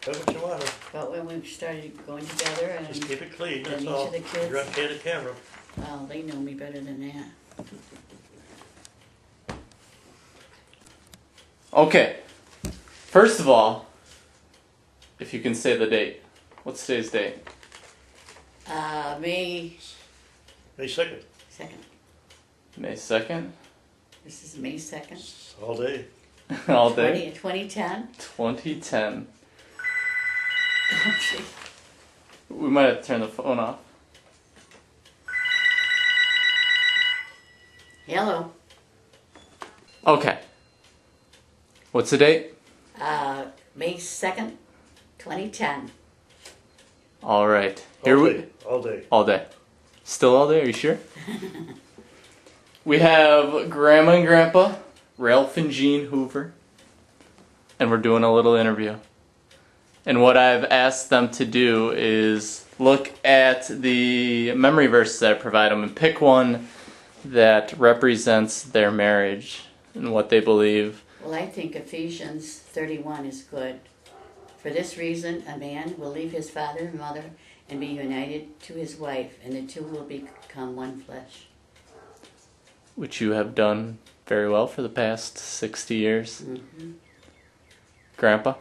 That's what you want. But when we started going together and Just keep it clean, then that's each all. of the kids, You're on candid camera. well, they know me better than that. Okay. First of all, if you can say the date. What's today's date? May May 2nd, 2nd. May 2nd? This is May 2nd. it's all day. All day? 2010. 2010. Oh, gee. We might have to turn the phone off. Hello. Okay. What's the date? May 2nd, 2010. All right. All day, all day. All day. Still all day? Are you sure? We have Grandma and Grandpa, Ralph and Jean Hoover, and we're doing a little interview. And what I've asked them to do is look at the memory verses that I provide them and pick one that represents their marriage and what they believe. Well, I think Ephesians 31 is good. For this reason, a man will leave his father and mother and be united to his wife, and the two will become one flesh. Which you have done very well for the past 60 years. Mm-hmm. Grandpa?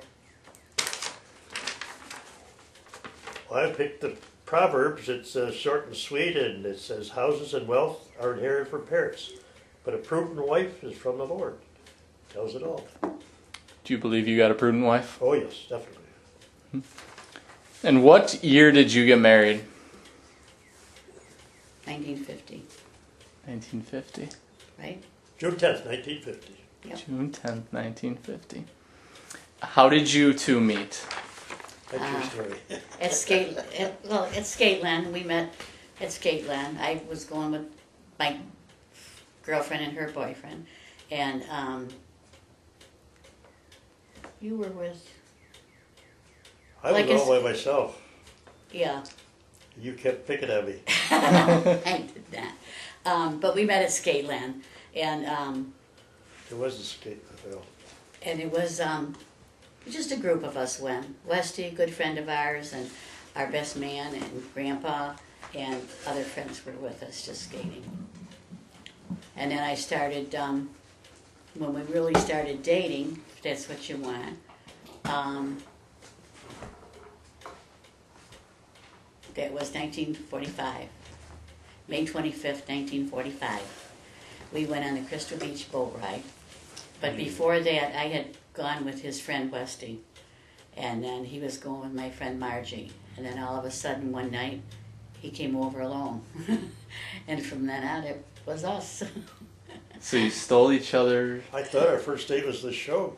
Well, I picked the Proverbs. It's short and sweet, and it says, houses and wealth are inherited from parents, but a prudent wife is from the Lord. Tells it all. Do you believe you got a prudent wife? Oh, yes, definitely. And what year did you get married? 1950, 1950. right? June 10th, 1950. Yep. June 10th, 1950. How did you two meet? That's your story. At Skateland. We met at Skateland. I was going with my girlfriend and her boyfriend, and you were with, I was Like all by myself. yeah. You kept picking at me. I did that. But we met at Skateland, and It was a skate. Well, it was just a group of us went. Westy, a good friend of ours, and our best man, and Grandpa, and other friends were with us, just skating. And then I started, when we really started dating, if that's what you want, that was 1945, May 25th, 1945. We went on the Crystal Beach boat ride. But before that, I had gone with his friend Westy, and then he was going with my friend Margie. And then all of a sudden one night, he came over alone. And from then on, it was us. So you stole each other. I thought our first date was this show,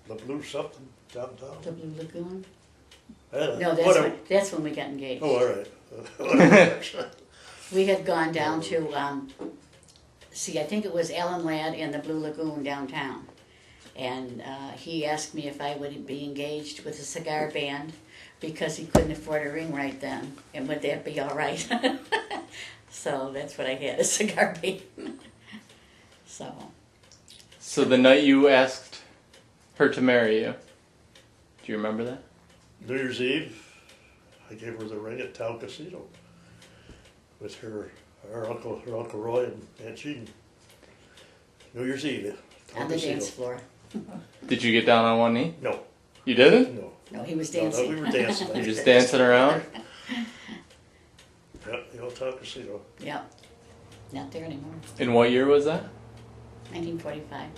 the Blue something downtown. The Blue Lagoon? No, No, that's when we got engaged. Oh, all right. Whatever. We had gone down to, I think it was Alan Ladd and the Blue Lagoon downtown. And he asked me if I would be engaged with a cigar band because he couldn't afford a ring right then. And would that be all right? So that's what I had, a cigar band. So the night you asked her to marry you, do you remember that? New Year's Eve, I gave her the ring at Town Casino with her Uncle Roy and Aunt Jean. New Year's Eve, Town On the Casino. dance floor. Did you get down on one knee? No, You didn't? no. No, he was No, dancing. we were dancing. You're just dancing around? Yeah, the old Town Casino. Yep. Not there anymore. In what year was that? 1945.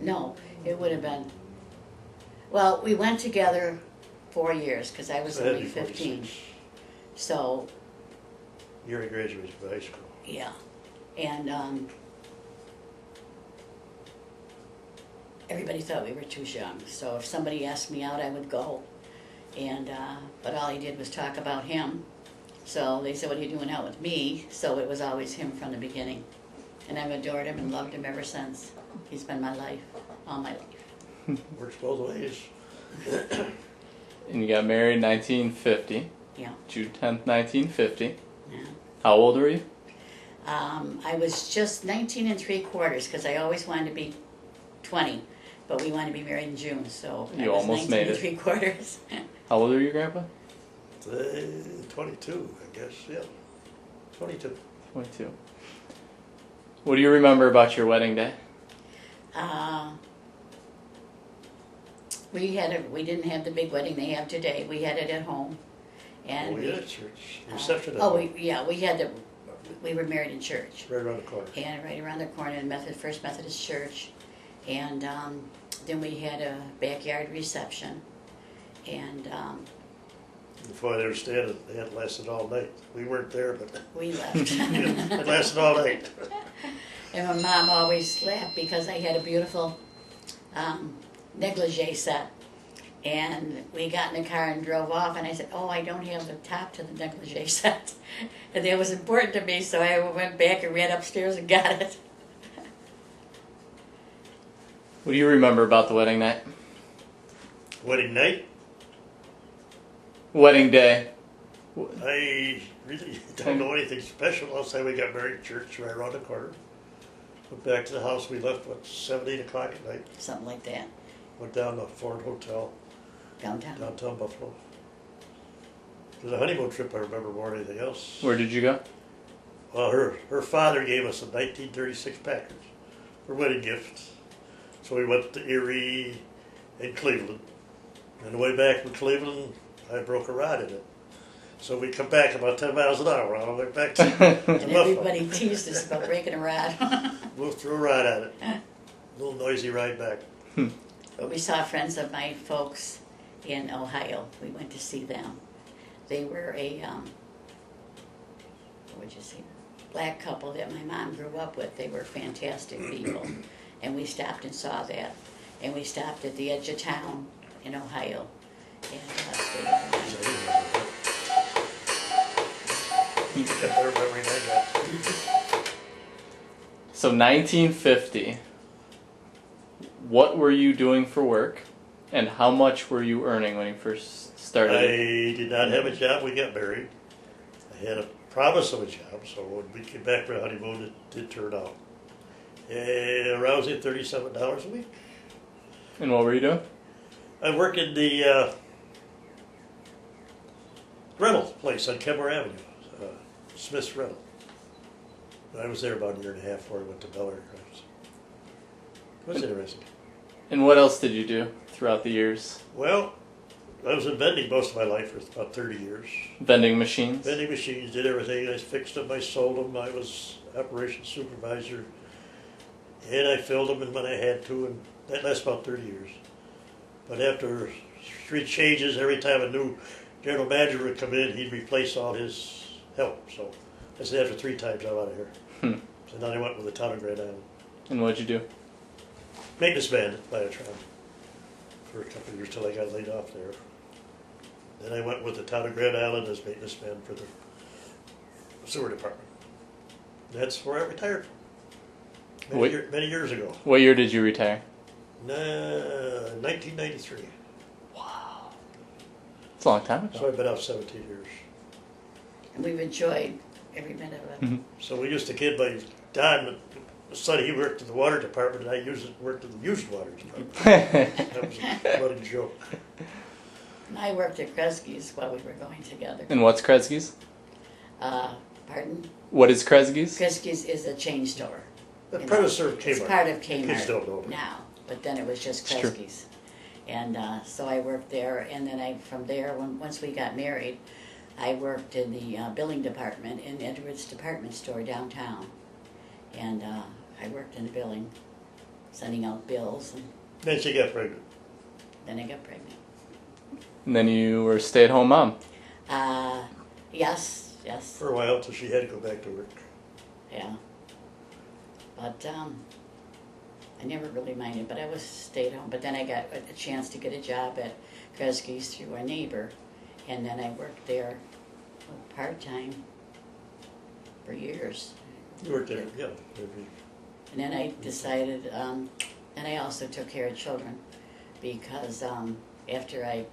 No, it would have been. Well, we went together 4 years because I was So that'd only be 15. 46. So, Year I graduated from high school. yeah. And everybody thought we were too young. So if somebody asked me out, I would go. And but all he did was talk about him. So they said, "What are you doing out with me?" So it was always him from the beginning. And I've adored him and loved him ever since. He's been my life, all my life. Works both ways. And you got married in 1950. Yeah. June 10th, 1950. Yeah. How old were you? I was just 19 3/4 because I always wanted to be 20. but we wanted to be married in June, so I You was almost 19 made and it. 3/4. How old are you, Grandpa? 22, I guess, yeah. 22. 22. What do you remember about your wedding day? We didn't have the big wedding they have today. We had it at home, and We had a church reception. we were married in church, right around the corner. and right around the corner in First Methodist Church, and then we had a backyard reception, and Before I understand it, they had lasted all night. We weren't there, but we left. it lasted all night. And my mom always laughed because I had a beautiful negligee set. And we got in the car and drove off, and I said, "Oh, I don't have the top to the negligee set." And that was important to me, so I went back and ran upstairs and got it. What do you remember about the wedding night? Wedding night, Wedding day. I really don't know anything special outside we got married in church right around the corner. Went back to the house. We left, 7, 8 o'clock at night. Something like that. Went down to Ford Hotel, Downtown. downtown Buffalo. It was a honeymoon trip, I remember more than anything else. Where did you go? Well, her father gave us a 1936 Packers for wedding gifts. So we went to Erie and Cleveland. And the way back from Cleveland, I broke a rod in it. So we come back about 10 miles an hour on the way back to And Buffalo. everybody teased us about breaking a rod. We'll throw a rod at it. A little noisy ride back. But we saw friends of my folks in Ohio. We went to see them. They were a, what would you say, black couple that my mom grew up with. They were fantastic people. And we stopped and saw that. And we stopped at the edge of town in Ohio. And stayed overnight. I remember that. So 1950. What were you doing for work, and how much were you earning when you first started? I did not have a job. We got married. I had a promise of a job, so when we came back for honeymoon, it did turn out. And around $37 a week. And what were you doing? I work in the rental place on Kenmore Avenue, Smith's Rental. I was there about a year and a half before I went to Bel Air Crafts. It was interesting. And what else did you do throughout the years? Well, I was in vending most of my life for about 30 years. Vending machines? Vending machines, did everything. I fixed them, I sold them, I was operations supervisor. And I filled them when I had to, and that lasted about 30 years. But after 3 changes, every time a new general manager would come in, he'd replace all his help. So I said after 3 times, I'm out of here. So then I went with the town of Grand Island. And what'd you do? Maintenance man at Biotron for a couple of years till I got laid off there. Then I went with the town of Grand Island as maintenance man for the sewer department. That's where I retired. Many years ago. What year did you retire? 1993. Wow. It's a long time ago. So I've been out 17 years. And we've enjoyed every minute of it. So we used to kid my Don, the son, he worked in the water department, and I worked in the used water department. That was a running joke. And I worked at Kresge's while we were going together. And what's Kresge's? Pardon? What is Kresge's? Kresge's is a chain store. The You know, predecessor of Kmart. It's part of Kids don't know Kmart it. now, but then it was just It's true. Kresge's. And so I worked there, and then from there, once we got married, I worked in the billing department in Edwards Department Store downtown. And I worked in billing, sending out bills, and Then she got pregnant. then I got pregnant. And then you were a stay-at-home mom. Yes, For a while until she had to go back to work. yeah. But I never really minded, but I was stayed home. But then I got a chance to get a job at Kresge's through a neighbor, and then I worked there part-time for years. You worked there, yeah. Maybe. And then I decided, and I also took care of children, because after I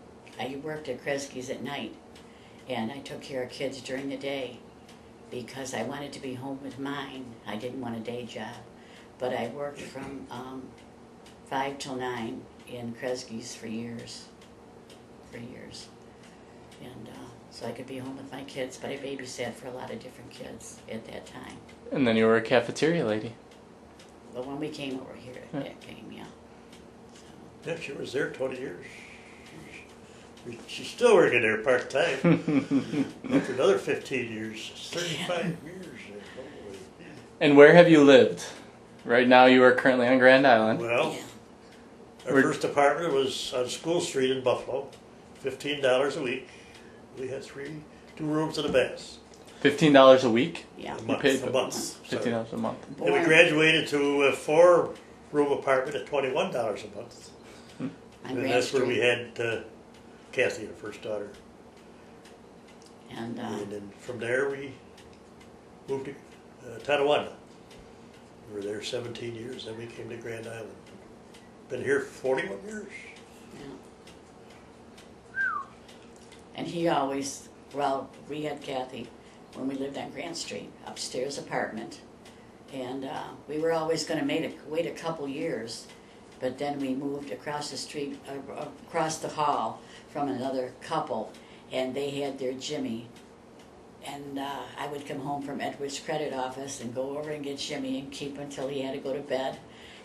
worked at Kresge's at night, and I took care of kids during the day, because I wanted to be home with mine. I didn't want a day job, but I worked from 5 till 9 in Kresge's for years. And so I could be home with my kids, but I babysat for a lot of different kids at that time. And then you were a cafeteria lady. But when we came over here, that came, yeah. So, Yeah, she was there 20 years. She's still working there part-time. After another 15 years, it's 35 years. Holy. And where have you lived? Right now you are currently on Grand Island. Well, yeah. our first apartment was on School Street in Buffalo, $15 a week. We had 2 rooms and a bath. $15 a week? Yeah. A month. paid A month. Sorry. $15 a month. And we graduated to a 4-room apartment at $21 a month. On And Grand that's where we Street. had Kathy, our first daughter. And And then from there we moved to Tonawanda. We were there 17 years, then we came to Grand Island. Been here 41 years. yeah. And he always, well, we had Kathy when we lived on Grand Street, upstairs apartment. And we were always going to wait a couple years, but then we moved across the street, across the hall from another couple, and they had their Jimmy. And I would come home from Edward's credit office and go over and get Jimmy and keep until he had to go to bed.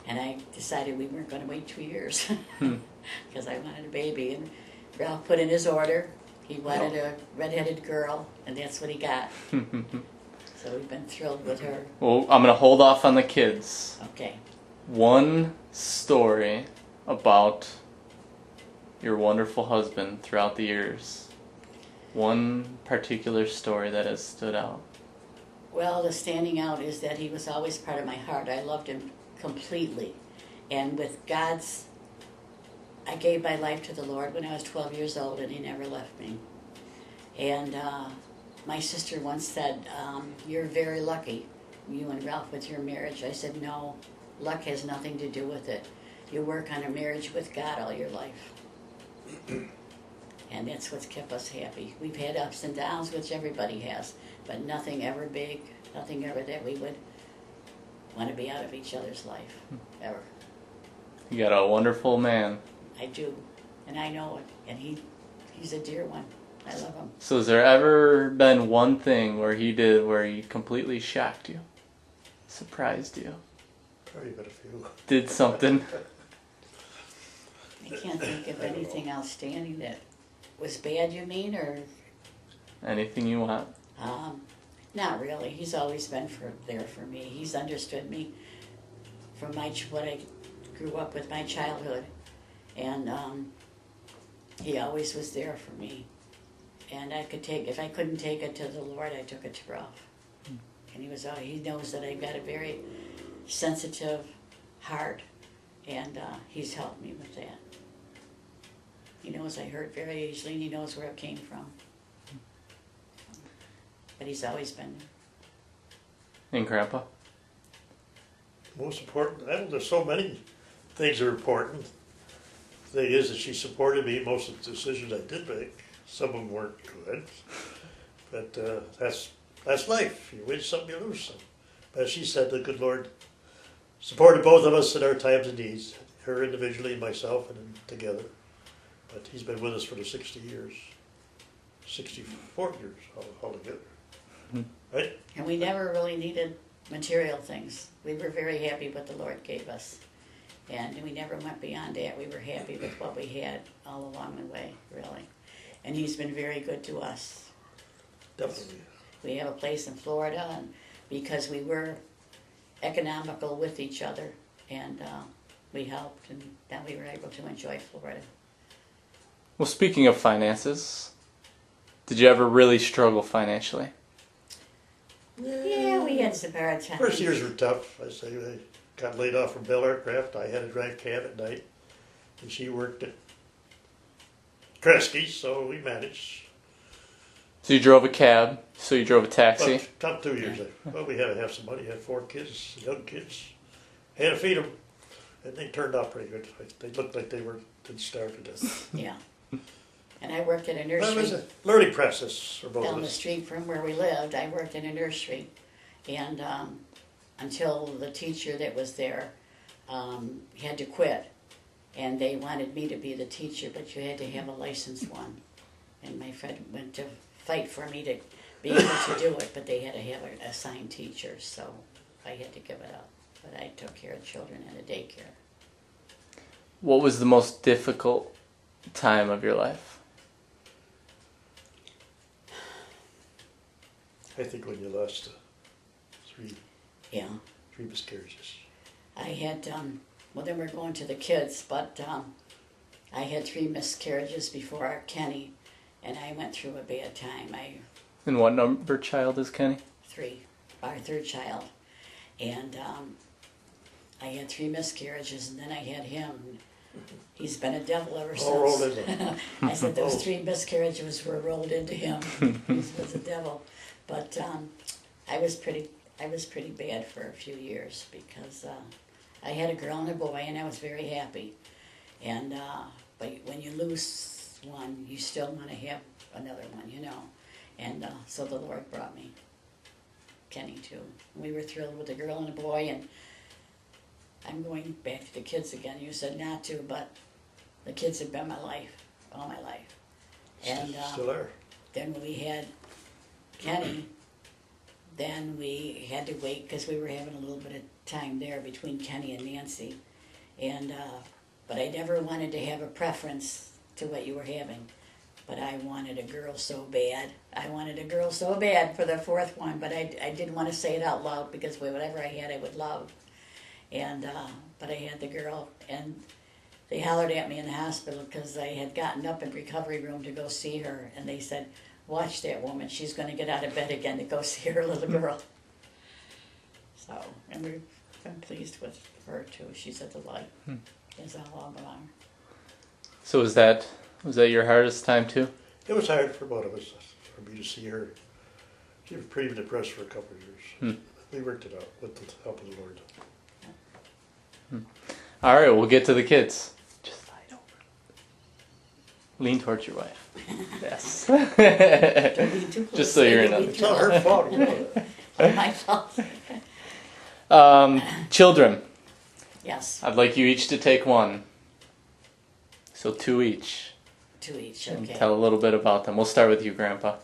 And I decided we weren't going to wait 2 years because I wanted a baby. And Ralph put in his order. He wanted a redheaded girl, and that's what he got. So we've been thrilled with her. Well, I'm going to hold off on the kids. Okay. One story about your wonderful husband throughout the years. One particular story that has stood out. Well, the standing out is that he was always part of my heart. I loved him completely. And with God's, I gave my life to the Lord when I was 12 years old, and he never left me. And my sister once said, you're very lucky, you and Ralph, with your marriage. I said, no, luck has nothing to do with it. You work on a marriage with God all your life. And that's what's kept us happy. We've had ups and downs, which everybody has, but nothing ever big, nothing ever that we would want to be out of each other's life, ever. You got a wonderful man. I do, and I know it, and he's a dear one. I love him. So has there ever been one thing where he completely shocked you? Surprised you? Probably been a few. Did something? I can't think of anything outstanding that was bad, you mean, or? Anything you want? Not really. He's always been there for me. He's understood me from what I grew up with, my childhood, and he always was there for me. And if I couldn't take it to the Lord, I took it to Ralph. And he knows that I've got a very sensitive heart, and he's helped me with that. He knows I hurt very easily, and he knows where it came from. But he's always been there. And Grandpa? Most important, there's so many things that are important. The thing is that she supported me in most of the decisions I did make. Some of them weren't good, but that's life. You win some, you lose some. But as she said, the good Lord supported both of us in our times of needs, her individually, myself, and together. But he's been with us for the 60 years, 64 years altogether. Right? And we never really needed material things. We were very happy what the Lord gave us. And we never went beyond that. We were happy with what we had all along the way, really. And he's been very good to us. Definitely. We have a place in Florida, and because we were economical with each other, and we helped, and then we were able to enjoy Florida. Well, speaking of finances, did you ever really struggle financially? Yeah, we had some hard times. First years were tough. I say I got laid off from Bell Aircraft. I had to drive cab at night, and she worked at Kresge's, so we managed. So you drove a cab, so you drove a taxi. But top 2 years, well, we had to have some money. Had 4 kids, young kids. Had to feed them, and they turned out pretty good. They looked like they didn't starve to death. Yeah. And I worked at a That was nursery a learning process for both down of the us. street from where we lived. I worked in a nursery, and until the teacher that was there had to quit, and they wanted me to be the teacher, but you had to have a licensed one. And my friend went to fight for me to be able to do it, but they had to have an assigned teacher, so I had to give it up. But I took care of children in a daycare. What was the most difficult time of your life? I think when you lost three Yeah. miscarriages. I had, well, then we're going to the kids, but I had 3 miscarriages before Kenny, and I went through a bad time. And what number child is Kenny? 3, our 3rd child. And I had 3 miscarriages, and then I had him. He's been a devil ever All rolled since. into I said those 3 miscarriages were rolled into him. He was a devil. But I was pretty bad for a few years because I had a girl and a boy, and I was very happy. And but when you lose one, you still want to have another one, you know. And so the Lord brought me Kenny too. We were thrilled with a girl and a boy, and I'm going back to the kids again. You said not to, but the kids have been my life, all my life. And Still are. then when we had Kenny, then we had to wait because we were having a little bit of time there between Kenny and Nancy. And but I never wanted to have a preference to what you were having. But I wanted a girl so bad. I wanted a girl so bad for the 4th one, but I didn't want to say it out loud because whatever I had, I would love. And but I had the girl, and they hollered at me in the hospital because I had gotten up in recovery room to go see her, and they said, "Watch that woman. She's going to get out of bed again to go see her little girl." So, and we've been pleased with her too. She's at the light. It's all along. So was that your hardest time too? It was hard for both of us, for me to see her. She was pretty depressed for a couple of years. We worked it out with the help of the Lord. All right, we'll get to the kids. Just slide over. Lean towards your wife. Yes. Don't be too close. Just so you're in on It's not her fault. You know that. My fault. Children, Yes, I'd like you each to take one. So 2 each. 2 each. And Okay. tell a little bit about them. We'll start with you, Grandpa.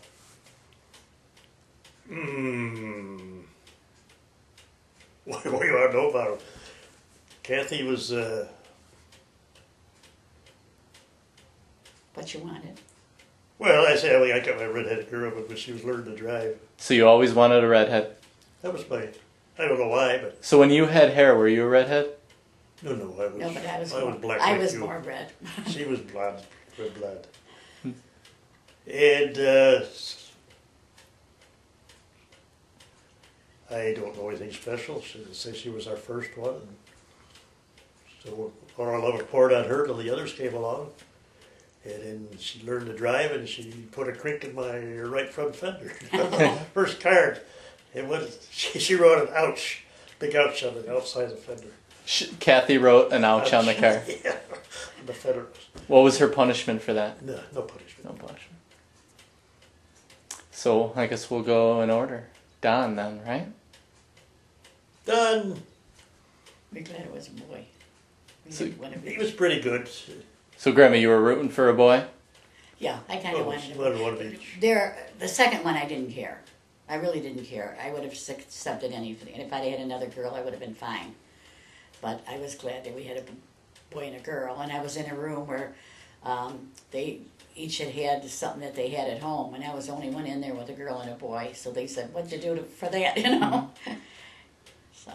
What do you want to know about him? Kathy was, What you wanted? well, I say I got my redheaded girl, but when she was learning to drive, So you always wanted a redhead. that was I don't know why, but So when you had hair, were you a redhead? no, I was, No, but I was black I like was you. more red. She was blonde, red blonde. And I don't know anything special. She said she was our first one. And so our love poured on her till the others came along. And then she learned to drive, and she put a crink in my right front fender. First card. It was, she wrote an ouch, big ouch on the outside of the fender. Kathy wrote an ouch on the car. Yeah, on the fender. What was her punishment for that? No punishment. No punishment. So I guess we'll go in order. Don then, right? Done. We're glad it was a boy. We So- didn't want to be- He was pretty good. So Grandma, you were rooting for a boy? Yeah, I kind of Oh, wanted one of to. each. The second one, I didn't care. I really didn't care. I would have accepted anything. And if I'd had another girl, I would have been fine. But I was glad that we had a boy and a girl. And I was in a room where they each had something that they had at home. And I was the only one in there with a girl and a boy. So they said, "What'd you do for that?" You know? So,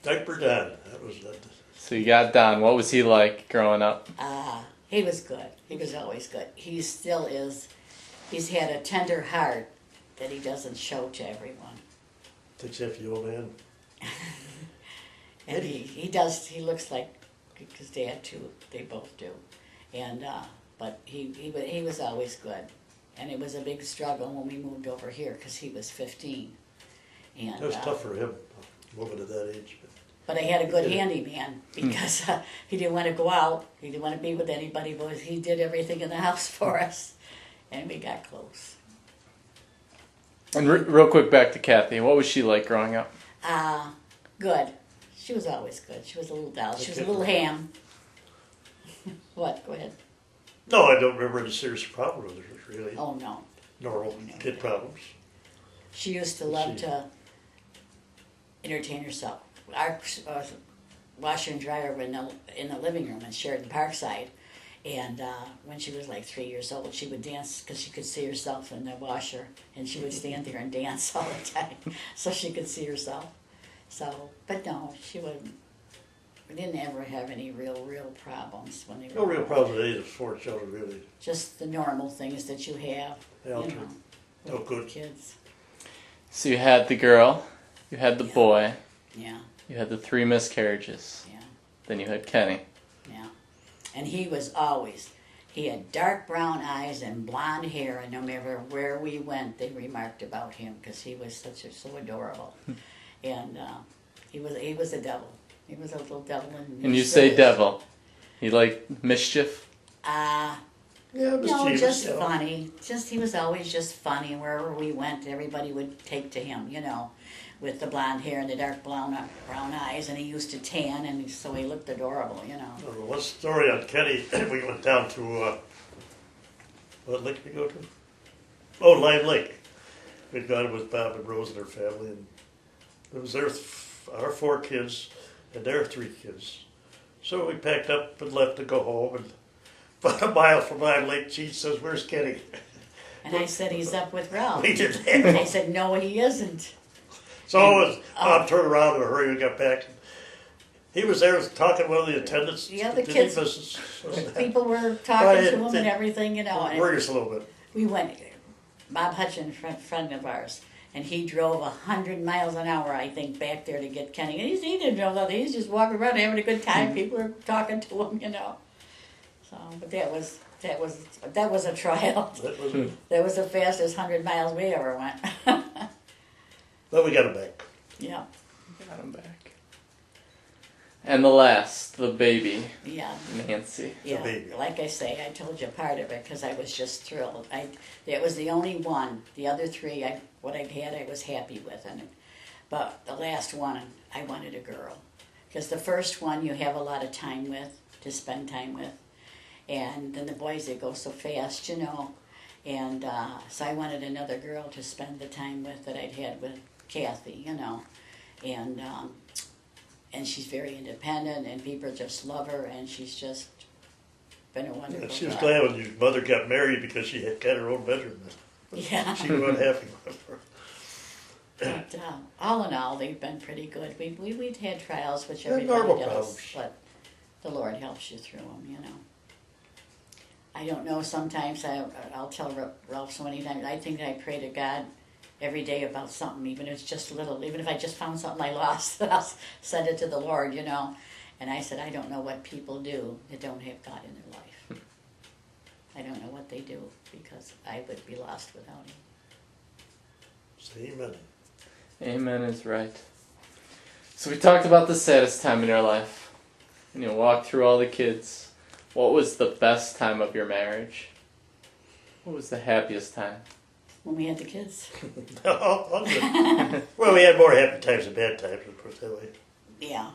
Diaper Don. That was So you got Don. What was he like growing up? he was good. He was always good. He still is. He's had a tender heart that he doesn't show to everyone. except the old man. And he does, he looks like his dad too, they both do. And, but he was always good. And it was a big struggle when we moved over here, because he was 15. And, It was tough for him, moving at that age. but I had a good handyman, because he didn't want to go out, he didn't want to be with anybody, but he did everything in the house for us. And we got close. And real quick back to Kathy. What was she like growing up? Good. She was always good. She was a little doll. She was a little ham. What? Go ahead. No, I don't remember any serious problem with her, really. Oh, no. Normal No. kid problems. She used to love to entertain herself. Our washer and dryer were in the living room in Sheridan Parkside. And when she was like 3 years old, she would dance because she could see herself in the washer. And she would stand there and dance all the time so she could see herself. So, but no, she wouldn't. We didn't ever have any real problems when they were. No real problems with any of the 4 children, really. Just the normal things that you have, Yeah, you true. know, Oh, with good. kids. So you had the girl, you had the Yeah. boy, Yeah, you had the 3 miscarriages, yeah, then you had Kenny. yeah. And he had dark brown eyes and blonde hair, and no matter where we went, they remarked about him because he was so adorable. And he was a devil. He was a little devil. And you say devil. He liked mischief? Yeah, No, mischievous, just you know. funny. He was always just funny. Wherever we went, everybody would take to him, with the blonde hair and the dark brown eyes. And he used to tan, and so he looked adorable, One story on Kenny, we went down to, what lake did we go to? Oh, Lime Lake. We'd gone with Bob and Rose and her family, and it was our 4 kids and their 3 kids. So we packed up and left to go home, and about a mile from Lime Lake, she says, "Where's Kenny?" And I said, he's up with Ralph. We did And that. I said, no, he isn't. So as Bob turned around in a hurry, we got back. He was there talking to one of the attendants. Yeah, the Did kids- he miss us? People were talking to him Right. and everything, and Worried us a little bit. we went, Bob Hutchin, friend of ours, and he drove 100 miles an hour, I think, back there to get Kenny. And he didn't drive nothing. He's just walking around having a good time. People were talking to him, So, but that was a trial. That was it. That was the fastest 100 miles we ever went. But we got him back. Yeah, Got him back. And the last, the baby, yeah. Nancy. Yeah, baby. like I say, I told you part of it because I was just thrilled. That was the only one. The other 3, what I'd had, I was happy with, but the last one, I wanted a girl, because the first one you have a lot of time with, to spend time with, and then the boys, they go so fast, and so I wanted another girl to spend the time with that I'd had with Kathy, and she's very independent, and people just love her, and she's just been a wonderful And she was girl. glad when your mother got married because she had got her own bedroom. Yeah. She was unhappy with her. But all in all, they've been pretty good. We'd had trials, which They're everybody normal does, problems. but the Lord helps you through them, I don't know, sometimes I'll tell Ralph so many times, I think I pray to God every day about something, even if it's just little, even if I just found something I lost, I'll send it to the Lord, And I said, I don't know what people do that don't have God in their life. I don't know what they do, because I would be lost without Him. Say amen. Amen is right. So we talked about the saddest time in your life. And you walked through all the kids. What was the best time of your marriage? What was the happiest time? When we had the kids. Well, we had more happy times than bad times, of course, that way. Yeah,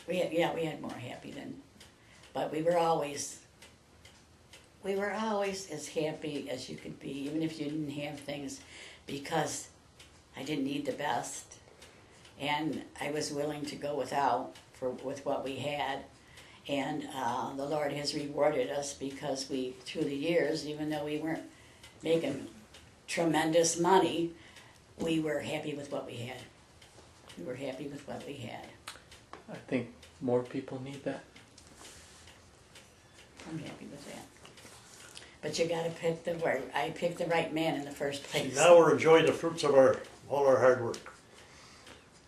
we had more happy than, but we were always as happy as you could be, even if you didn't have things, because I didn't need the best, and I was willing to go with what we had, and the Lord has rewarded us because through the years, even though we weren't making tremendous money, we were happy with what we had. We were happy with what we had. I think more people need that. I'm happy with that. But you gotta pick I picked the right man in the first place. Now we're enjoying the fruits of all our hard work.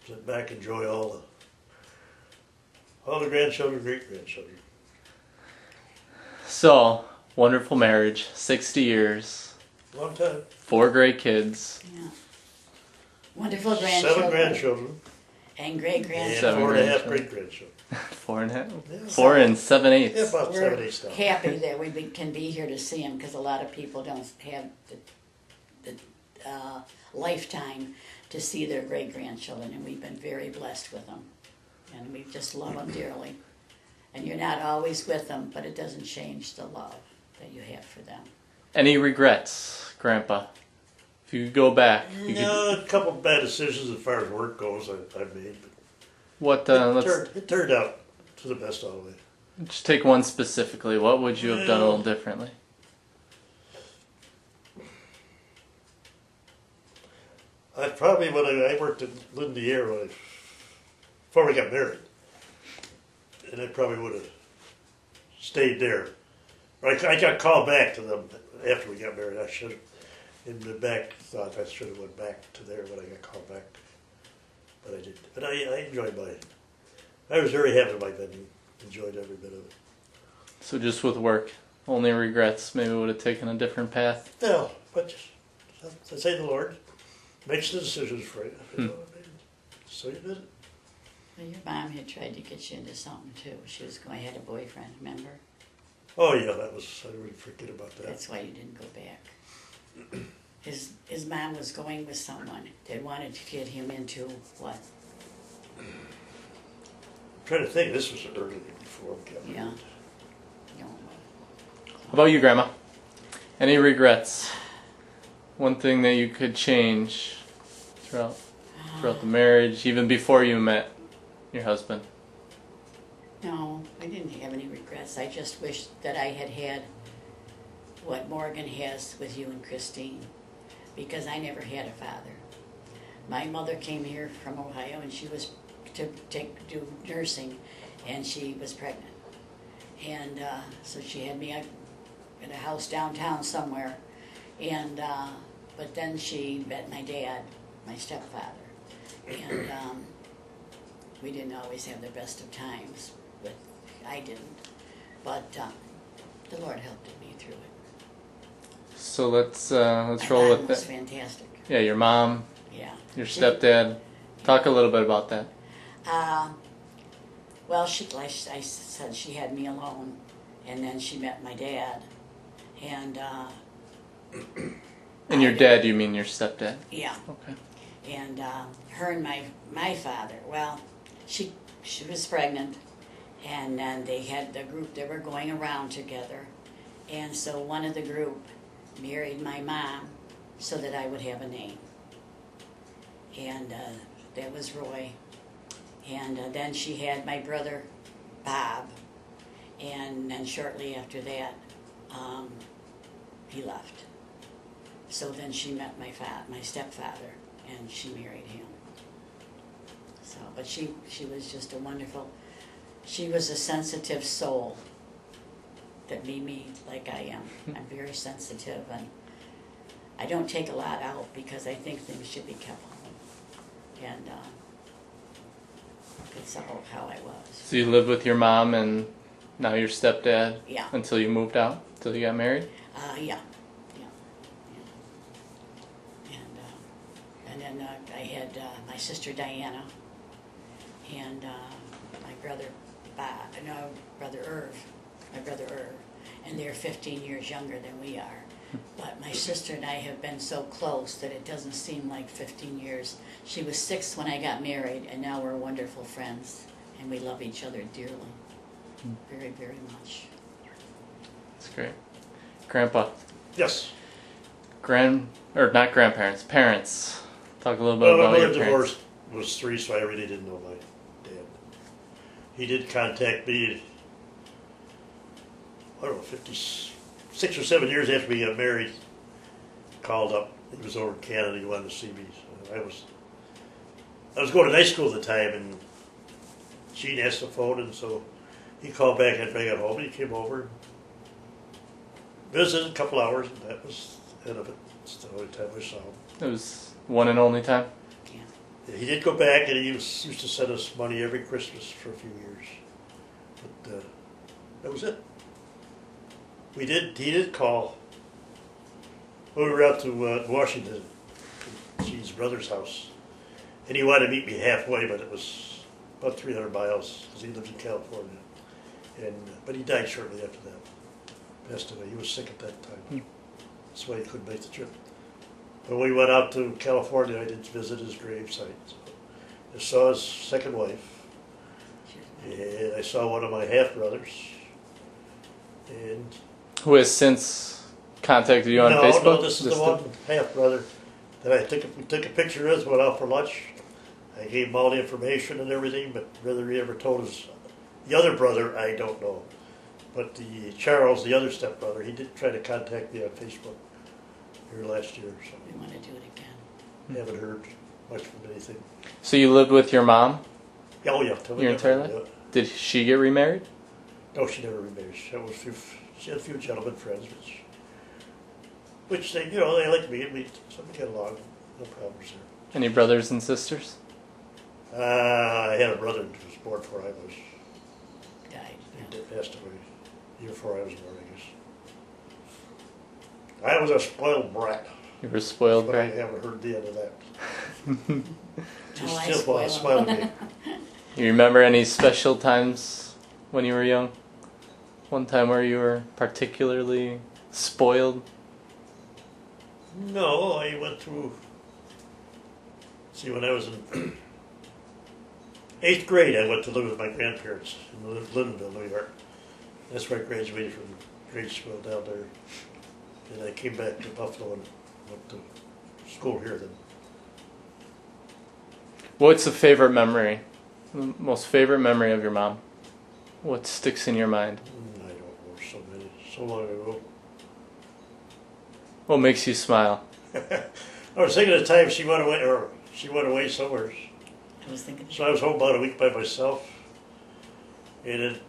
Sit back, enjoy all the grandchildren, great-grandchildren. So, wonderful marriage, 60 years, Long time. 4 great kids. Yeah. Wonderful grandchildren. 7 grandchildren. And great And grandchildren. 4 and a half grandchildren. great-grandchildren. 4.5. Yeah. 4 and 7/8. Yeah, about We're 7, 8 now. happy that we can be here to see them, because a lot of people don't have the lifetime to see their great grandchildren, and we've been very blessed with them, and we just love them dearly. And you're not always with them, but it doesn't change the love that you have for them. Any regrets, Grandpa? If you could go back, No, a couple of bad decisions as far as work goes I made, but what? it turned out to the best all the way. Let's just take one specifically. What would you have done a little differently? I probably when I worked at Lindier before we got married, and I probably would have stayed there. I got called back to them after we got married. I should have, in the back, thought I should have went back to there when I got called back, but I didn't. But I enjoyed I was very happy with my venue. Enjoyed every bit of it. So just with work, only regrets. Maybe would have taken a different path. No, but just, I say the Lord makes the decisions for you. So you did it. Well, your mom had tried to get you into something too. She was going to have a boyfriend, remember? Oh yeah, I really forget about that. That's why you didn't go back. His mom was going with someone that wanted to get him into what? I'm trying to think, this was early before we got married. Yeah. No. How about you, Grandma? Any regrets? One thing that you could change throughout the marriage, even before you met your husband? No, I didn't have any regrets. I just wish that I had had what Morgan has with you and Christine, because I never had a father. My mother came here from Ohio, and she was to do nursing, and she was pregnant. And so she had me at a house downtown somewhere, and but then she met my dad, my stepfather, and we didn't always have the best of times, but I didn't. But the Lord helped me through it. So let's My roll mom with was it. fantastic. Yeah, your mom, Yeah. your stepdad. Talk a little bit about that. Well, like I said, she had me alone, and then she met my dad, and And your dad, you mean your stepdad? yeah, Okay. and her and my father. Well, she was pregnant, and then they had the group that were going around together, and so one of the group married my mom so that I would have a name, and that was Roy. And then she had my brother, Bob, and then shortly after that, he left. So then she met my stepfather, and she married him. So, but she was just a wonderful, she was a sensitive soul that made me like I am. I'm very sensitive, and I don't take a lot out because I think things should be kept home. And it's all how I was. So you lived with your mom and now your stepdad? Yeah. Until you moved out? Until you got married? Yeah. And then I had my sister Diana and my brother Irv, and they're 15 years younger than we are. But my sister and I have been so close that it doesn't seem like 15 years. She was 6 when I got married, and now we're wonderful friends, and we love each other dearly, very, very much. That's great. Grandpa, Yes. not grandparents, parents. Talk a little bit Well, my about your mother parents. divorced was 3, so I really didn't know my dad. He did contact me, I don't know, 56 or 7 years after we got married. Called up. He was over in Canada. He wanted to see me. So I was going to night school at the time, and Gene asked the phone, and so he called back after I got home, and he came over, visited a couple hours, and that was the end of it. It's the only time I saw him. It was one and only time? Yeah. He did go back, and he used to send us money every Christmas for a few years. But that was it. He did call when we were out to Washington, to Gene's brother's house. And he wanted to meet me halfway, but it was about 300 miles, because he lived in California. But he died shortly after that. Passed away. He was sick at that time. That's why he couldn't make the trip. When we went out to California, I did visit his gravesite. So I saw his second wife, And I saw one of my half-brothers. And Who has since contacted you on Facebook? No, this is the one half-brother that we took a picture with, went out for lunch. I gave him all the information and everything, but whether he ever told the other brother, I don't know. But the Charles, the other stepbrother, he did try to contact me on Facebook here last year. So We want to do it again. haven't heard much from anything. So you lived with your mom Oh yeah, tell me your that. entire life? Did she get remarried? No, she never remarried. She had a few gentlemen friends, which they, they liked me, and we get along. No problems there. Any brothers and sisters? I had a brother who was born before I was. Died. He passed away a year before I was born, I guess. I was a spoiled brat, You were spoiled, but I right? haven't heard the end of that. Oh, I Still spoil smile him. at me. You remember any special times when you were young? One time where you were particularly spoiled? No, I went through. See, when I was in 8th grade, I went to live with my grandparents in Lindenville, New York. That's where I graduated from grade school down there. And I came back to Buffalo and went to school here then. What's the favorite memory? The most favorite memory of your mom? What sticks in your mind? I don't know, so many, so long ago. What makes you smile? I was thinking of the time she went away somewhere. I was thinking. So I was home about a week by myself. And then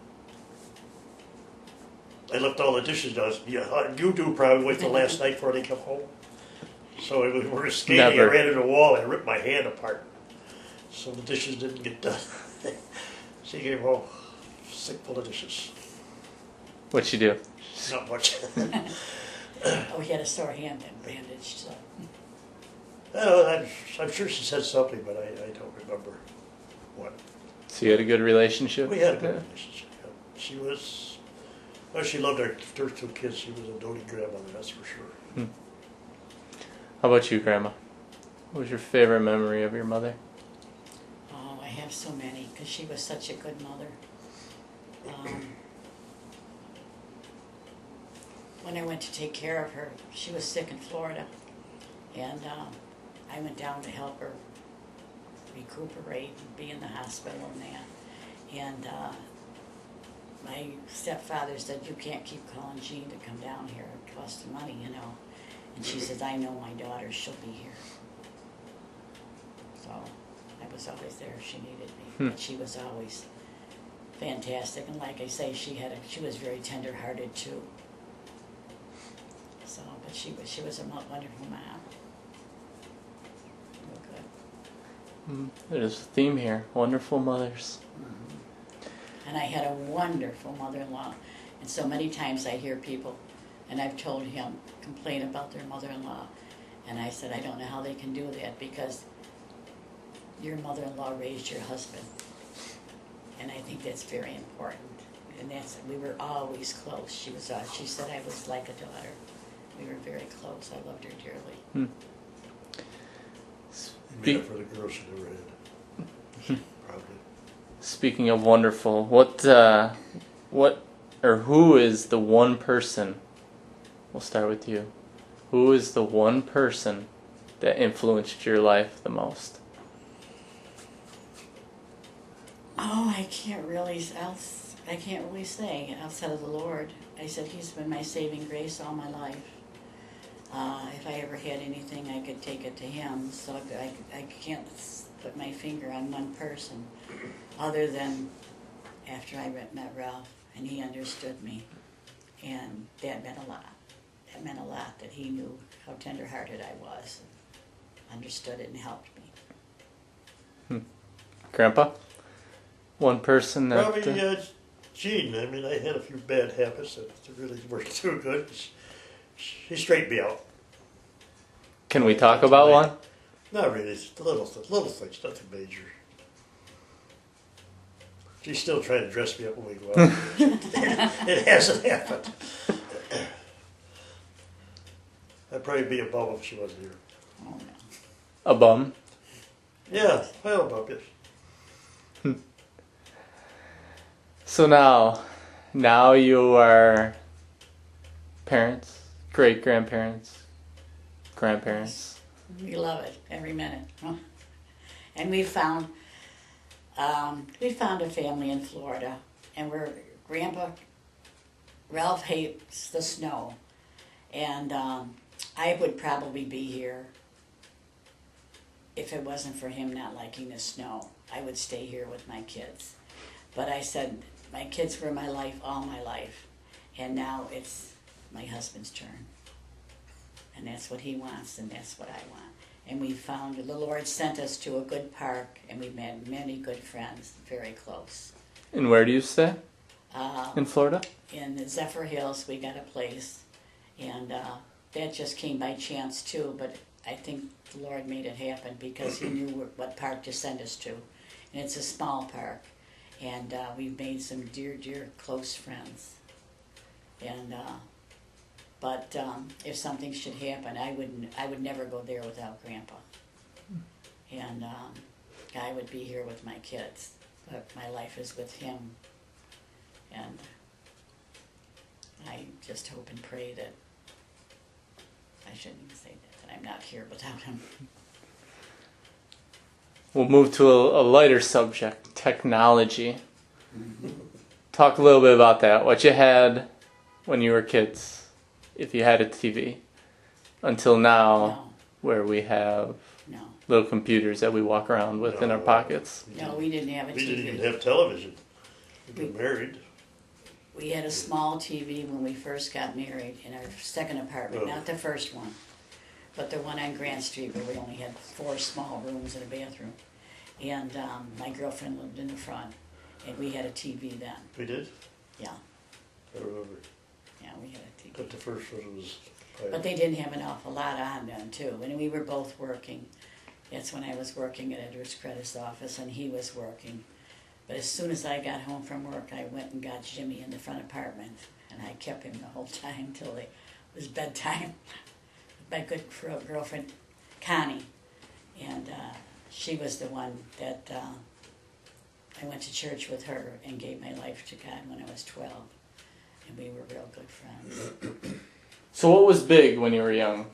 I left all the dishes done. Yeah, you do probably wait till last night before they come home. So we were skating, Never. I ran into a wall, I ripped my hand apart. So the dishes didn't get done. She came home sick full of dishes. What'd she do? Not much. Oh, he had a sore hand and bandaged. So. I'm sure she said something, but I don't remember what. So you had a good relationship? We had a good Yeah. relationship. Yeah. She was, well, she loved her 2 kids. She was a doting grandmother, that's for sure. How about you, Grandma? What was your favorite memory of your mother? Oh, I have so many because she was such a good mother. When I went to take care of her, she was sick in Florida, and I went down to help her recuperate and be in the hospital and that. And my stepfather said, "You can't keep calling Jean to come down here. It costs money, you know." And she says, "I know my daughter. She'll be here." So I was always there if she needed me. But she was always fantastic, and like I say, she was very tender-hearted too. So, but she was a wonderful mom. Real good. There's a theme here. Wonderful mothers. And I had a wonderful mother-in-law. And so many times I hear people, and I've told him, complain about their mother-in-law. And I said, I don't know how they can do that because your mother-in-law raised your husband. And I think that's very important. And we were always close. She said I was like a daughter. We were very close. I loved her dearly. Made up for the girls she never had. Probably. Speaking of wonderful, what or who is the one person? We'll start with you. Who is the one person that influenced your life the most? Oh, I can't really say outside of the Lord. I said He's been my saving grace all my life. If I ever had anything, I could take it to Him. So I can't put my finger on one person, other than after I met Ralph and he understood me, and that meant a lot. That meant a lot that he knew how tender-hearted I was, and understood it and helped me. Grandpa? One person that... Probably Jean. I mean, I had a few bad habits that really weren't too good. She straightened me out. Can we talk about one? Not really. It's the little things, nothing major. She's still trying to dress me up when we go out. It hasn't happened. I'd probably be a bum if she wasn't here. Oh, no. A bum? Yeah, well, a bum, yes. So now you are parents, great grandparents, grandparents. We love it every minute. And we found a family in Florida, and Grandpa Ralph hates the snow, and I would probably be here if it wasn't for him not liking the snow. I would stay here with my kids. But I said, my kids were my life, all my life. And now it's my husband's turn. And that's what he wants, and that's what I want. And we found, the Lord sent us to a good park, and we met many good friends, very close. And where do you stay? In Florida? In the Zephyr Hills, we got a place. And that just came by chance, too. But I think the Lord made it happen because he knew what park to send us to. And it's a small park. And we've made some dear, dear, close friends. And but if something should happen, I would never go there without Grandpa. And I would be here with my kids, but my life is with him. And I just hope and pray that I shouldn't even say that I'm not here without him. We'll move to a lighter subject, technology. Talk a little bit about that. What you had when you were kids, if you had a TV, until now, No, where we have no, little computers that we walk around with in our pockets. no, we didn't have a We didn't even TV. have television. We were married. We had a small TV when we first got married in our second apartment, Oh. not the first one, but the one on Grant Street where we only had 4 small rooms and a bathroom. And my girlfriend lived in the front, and we had a TV then. We did? Yeah, I remember. yeah, we had a TV. But the first one was But they didn't have an awful lot on then too, and we were both working. That's when I was working at Edwards Credit's office, and he was working. But as soon as I got home from work, I went and got Jimmy in the front apartment, and I kept him the whole time till it was bedtime. My good girlfriend, Connie, and she was the one that I went to church with her and gave my life to God when I was 12, and we were real good friends. So what was big when you were young?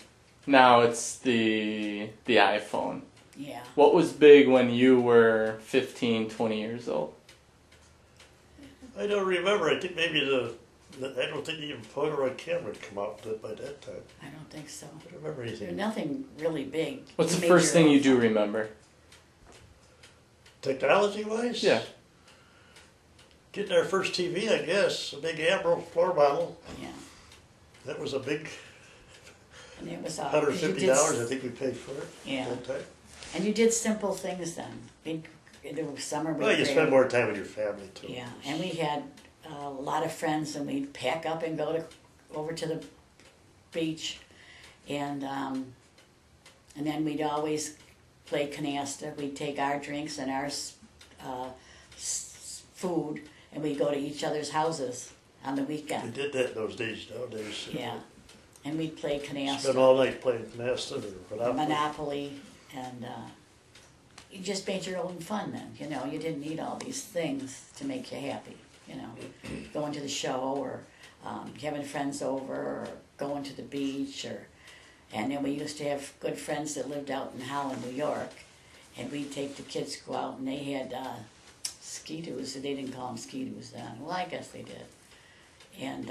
Now it's the iPhone. Yeah. What was big when you were 15, 20 years old? I don't remember. I think maybe I don't think even Polaroid camera had come out by that time. I don't think so. I don't remember There's anything. nothing really big. What's You the made first your thing own you do phone. remember? Technology-wise? Yeah. Getting our first TV, I guess. A big Ambrose floor model. Yeah. That was a big And it was $150, I think we paid for it Yeah. at that time. And you did simple things then. Big in the summer. Well, you spend more time with your family, too. Yeah, and we had a lot of friends, and we'd pack up and go over to the beach, and then we'd always play canasta. We'd take our drinks and our food, and we'd go to each other's houses on the We weekend. did that in those days. Nowadays, Yeah, and we'd play spend canasta, all night playing canasta or Monopoly. Monopoly, and you just made your own fun then. You know, you didn't need all these things to make you happy. You know, going to the show or having friends over or going to the beach and then we used to have good friends that lived out in Holland, New York, and we'd take the kids to go out and they had ski-doos. They didn't call them ski-doos then. Well, I guess they did. And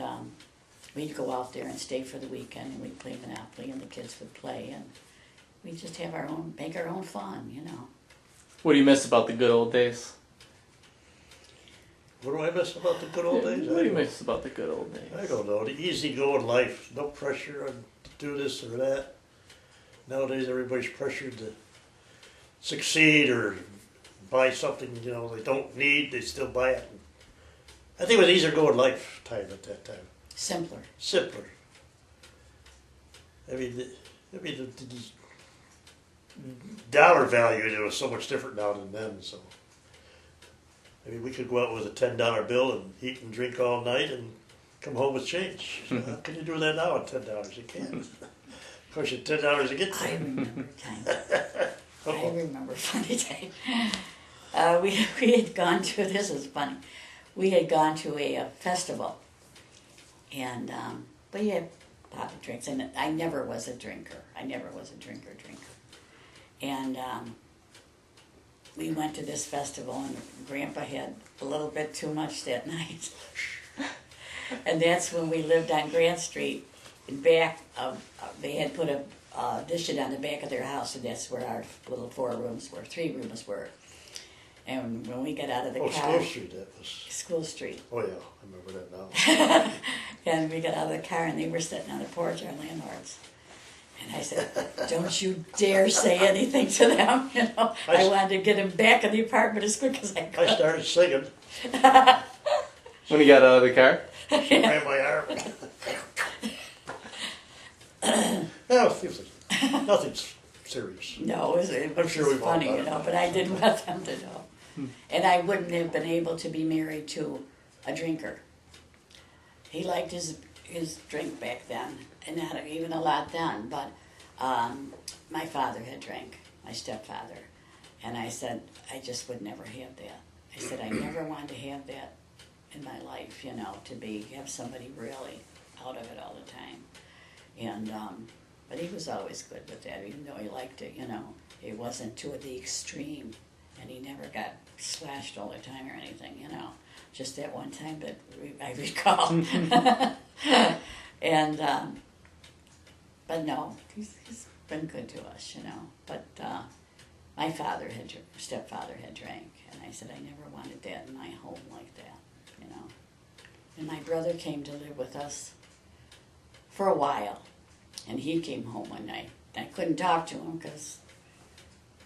we'd go out there and stay for the weekend and we'd play Monopoly and the kids would play and we'd just have make our own fun, you know. What do you miss about the good old days? What do I miss about the good old days? What do you miss about the good old days? I don't know. The easygoing life. No pressure on to do this or that. Nowadays, everybody's pressured to succeed or buy something, they don't need. They still buy it. I think it was easier going lifetime at that time. Simpler. Simpler. the dollar value, was so much different now than then, so. We could go out with a $10 bill and eat and drink all night and come home with change. How can you do that now at $10? You can't. Of course, at $10 to get I there. remember times. I remember funny times. We had gone to, this is funny, we had gone to a festival, and we had popped drinks, and I never was a drinker. I never was a drinker. And we went to this festival, and Grandpa had a little bit too much that night. And that's when we lived on Grant Street. In back of, they had put a addition on the back of their house, and that's where our little 4 rooms were, 3 rooms were. And when we got out of the car, School Street, that was. School Street, Oh, yeah, I remember that now. and we got out of the car, and they were sitting on the porch, our landlords. And I said, "Don't you dare say anything to them." You know, I wanted to get him back in the apartment as quick as I could. I started singing, When you got out of the car? ran my arm. No, nothing serious. No, it I'm was sure just we've all funny, done you it. know, but I didn't want them to know. And I wouldn't have been able to be married to a drinker. He liked his drink back then, and not even a lot then, but my father had drank, my stepfather. And I said, I just would never have that. I said, I never wanted to have that in my life, you know, have somebody really out of it all the time. And, but he was always good with that, even though he liked it, you know. It wasn't to the extreme, and he never got slashed all the time or anything, you know. Just that one time that I recall. And, but no, he's been good to us, you know. But my stepfather had drank, and I said I never wanted that in my home like that, you know. And my brother came to live with us for a while, and he came home one night. I couldn't talk to him because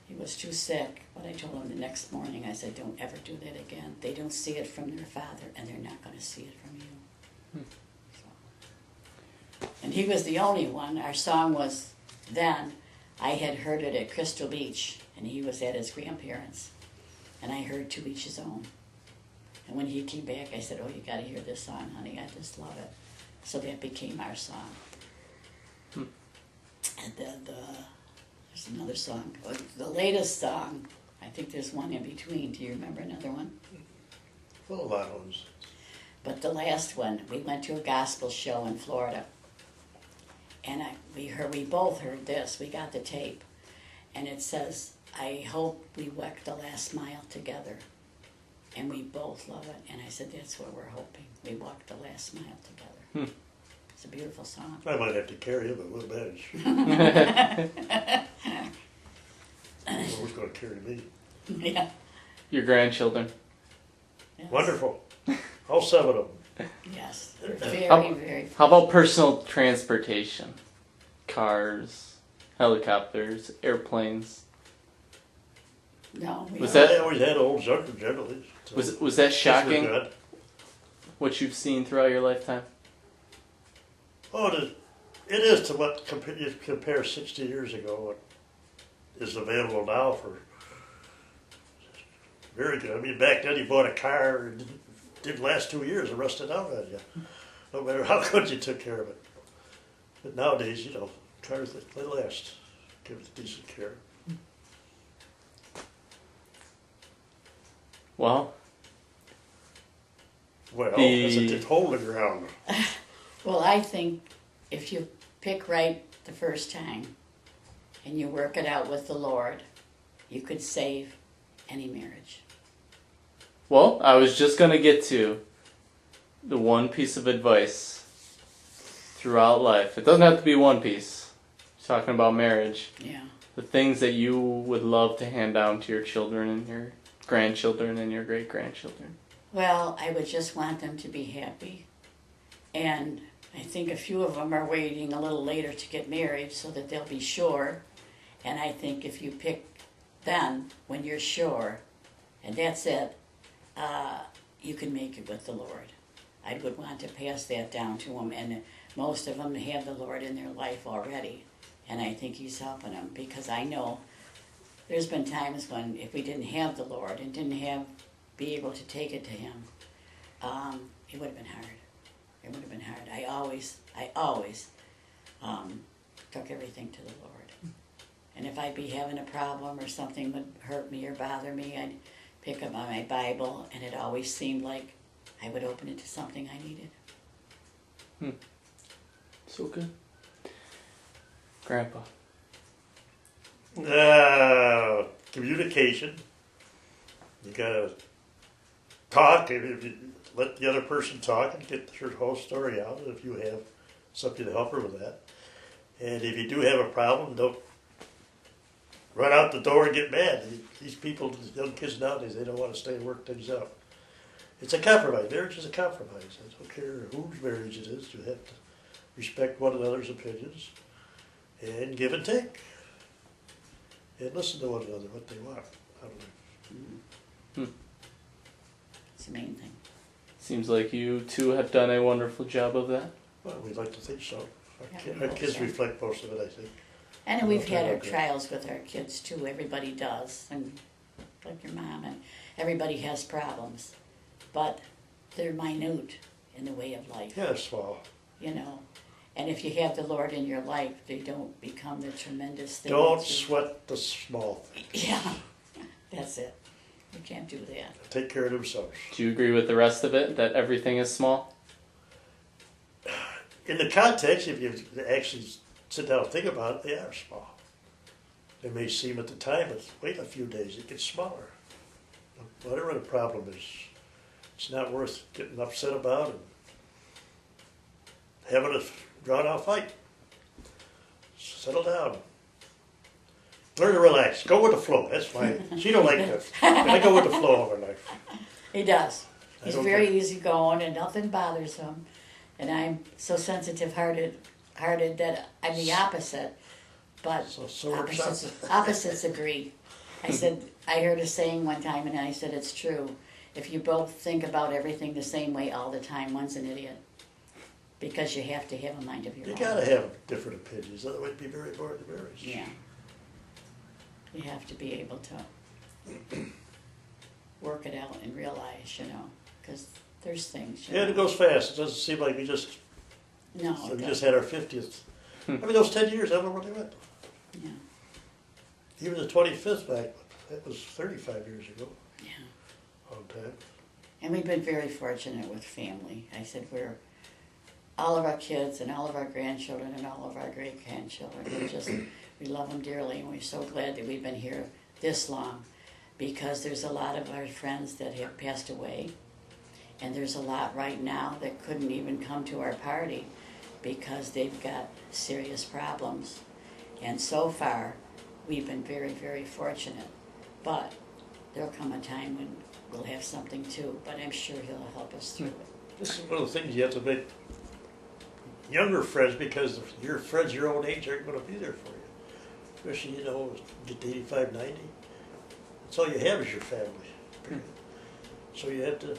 he was too sick, but I told him the next morning, I said, don't ever do that again. They don't see it from their father, and they're not going to see it from you. So. And he was the only one. Our song was then, I had heard it at Crystal Beach, and he was at his grandparents', and I heard To Each His Own. And when he came back, I said, oh, you got to hear this song, honey. I just love it. So that became our song. And then there's another song. The latest song, I think there's one in between. Do you remember another one? Well, a lot of ones. But the last one, we went to a gospel show in Florida. And we both heard this. We got the tape. And it says, I hope we walk the last mile together. And we both love it. And I said, that's what we're hoping. We walk the last mile together. It's a beautiful song. I might have to carry him a little bench. Who's going to carry me? Yeah. Your grandchildren. Yes. Wonderful. All 7 of them. Yes. Very, very. How about personal transportation? Cars, helicopters, airplanes. No. Was that- I always had old junker generally. So Was that these were shocking? good. What you've seen throughout your lifetime? Oh, it is to you compare 60 years ago what is available now for very good. I mean, back then you bought a car, it didn't last 2 years, it rusted out on you. No matter how good you took care of it. But nowadays, you know, cars, they last. Give it decent care. Well, Well, The- as it hold the ground. Well, I think if you pick right the first time and you work it out with the Lord, you could save any marriage. well, I was just gonna get to the one piece of advice throughout life. It doesn't have to be one piece. Talking about marriage. Yeah. The things that you would love to hand down to your children and your grandchildren and your great-grandchildren. Well, I would just want them to be happy. And I think a few of them are waiting a little later to get married so that they'll be sure. And I think if you pick then, when you're sure, and that's it, you can make it with the Lord. I would want to pass that down to them. And most of them have the Lord in their life already. And I think He's helping them because I know there's been times when if we didn't have the Lord and didn't be able to take it to Him, it would have been hard. It would have been hard. I always took everything to the Lord. And if I'd be having a problem or something would hurt me or bother me, I'd pick up my Bible, and it always seemed like I would open it to something I needed. So good. Grandpa. Communication. You gotta talk. If you let the other person talk and get your whole story out, if you have something to help her with that. And if you do have a problem, don't run out the door and get mad. These people, these young kids nowadays, they don't want to stay and work things out. It's a compromise. Marriage is a compromise. I don't care whose marriage it is. You have to respect one another's opinions and give and take. And listen to one another, what they want out of life. It's the main thing. Seems like you two have done a wonderful job of that. Well, we'd like to think so. Yeah, we Our hope kids so. reflect most of it, I think. And we've had our Okay. trials with our kids too. Everybody does, and like your mom, and everybody has problems, but they're minute in the way of life. Yeah, small. You know, and if you have the Lord in your life, they don't become the tremendous thing. Don't that you- sweat the small things. Yeah, that's it. You can't do that. Take care of themselves. Do you agree with the rest of it, that everything is small? In the context, if you actually sit down and think about it, they are small. They may seem at the time, but wait a few days, it gets smaller. Whatever the problem is, it's not worth getting upset about and having a drawn-out fight. Settle down. Learn to relax. Go with the flow. That's fine. She don't like that. But I go with the flow of her life. He does. I He's don't very think- easygoing, and nothing bothers him. And I'm so sensitive-hearted that I'm the opposite. But So we're opposites agree. I said, I heard a saying one time, and I said it's true. If you both think about everything the same way all the time, one's an idiot. Because you have to have a mind of your You own. gotta have different opinions, otherwise it'd be very boring to marriage. Yeah. You have to be able to work it out and realize, because there's things. Yeah, it goes fast. It doesn't seem like we just No, so it we just doesn't. had our 50th. I mean, those 10 years, I don't know where they went. Yeah, Even the 25th back, that was 35 years ago. yeah. Long time. And we've been very fortunate with family. I said all of our kids and all of our grandchildren and all of our great-grandchildren, we love them dearly, and we're so glad that we've been here this long, because there's a lot of our friends that have passed away, and there's a lot right now that couldn't even come to our party because they've got serious problems. And so far, we've been very, very fortunate. But there'll come a time when we'll have something too, but I'm sure he'll help us through it. This is one of the things you have to make younger friends, because your friends your own age aren't going to be there for you. Especially, get to 85, 90. That's all you have is your family. Period. So you have to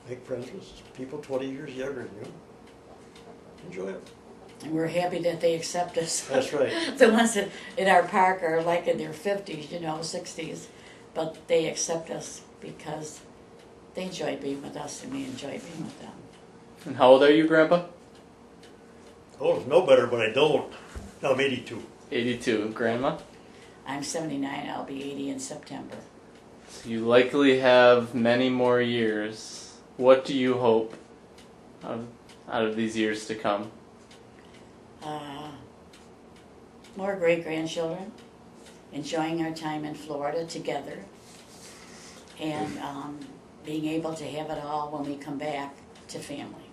make friends with people 20 years younger than you. Enjoy it. And we're happy that they accept us. That's right. The ones that in our park are like in their 50s, 60s, but they accept us because they enjoy being with us and we enjoy being with them. And how old are you, Grandpa? Oh, no better, but I don't. No, I'm 82. 82. Grandma? I'm 79, I'll be 80 in September. So you likely have many more years. What do you hope out of these years to come? More great-grandchildren, enjoying our time in Florida together, and being able to have it all when we come back to family.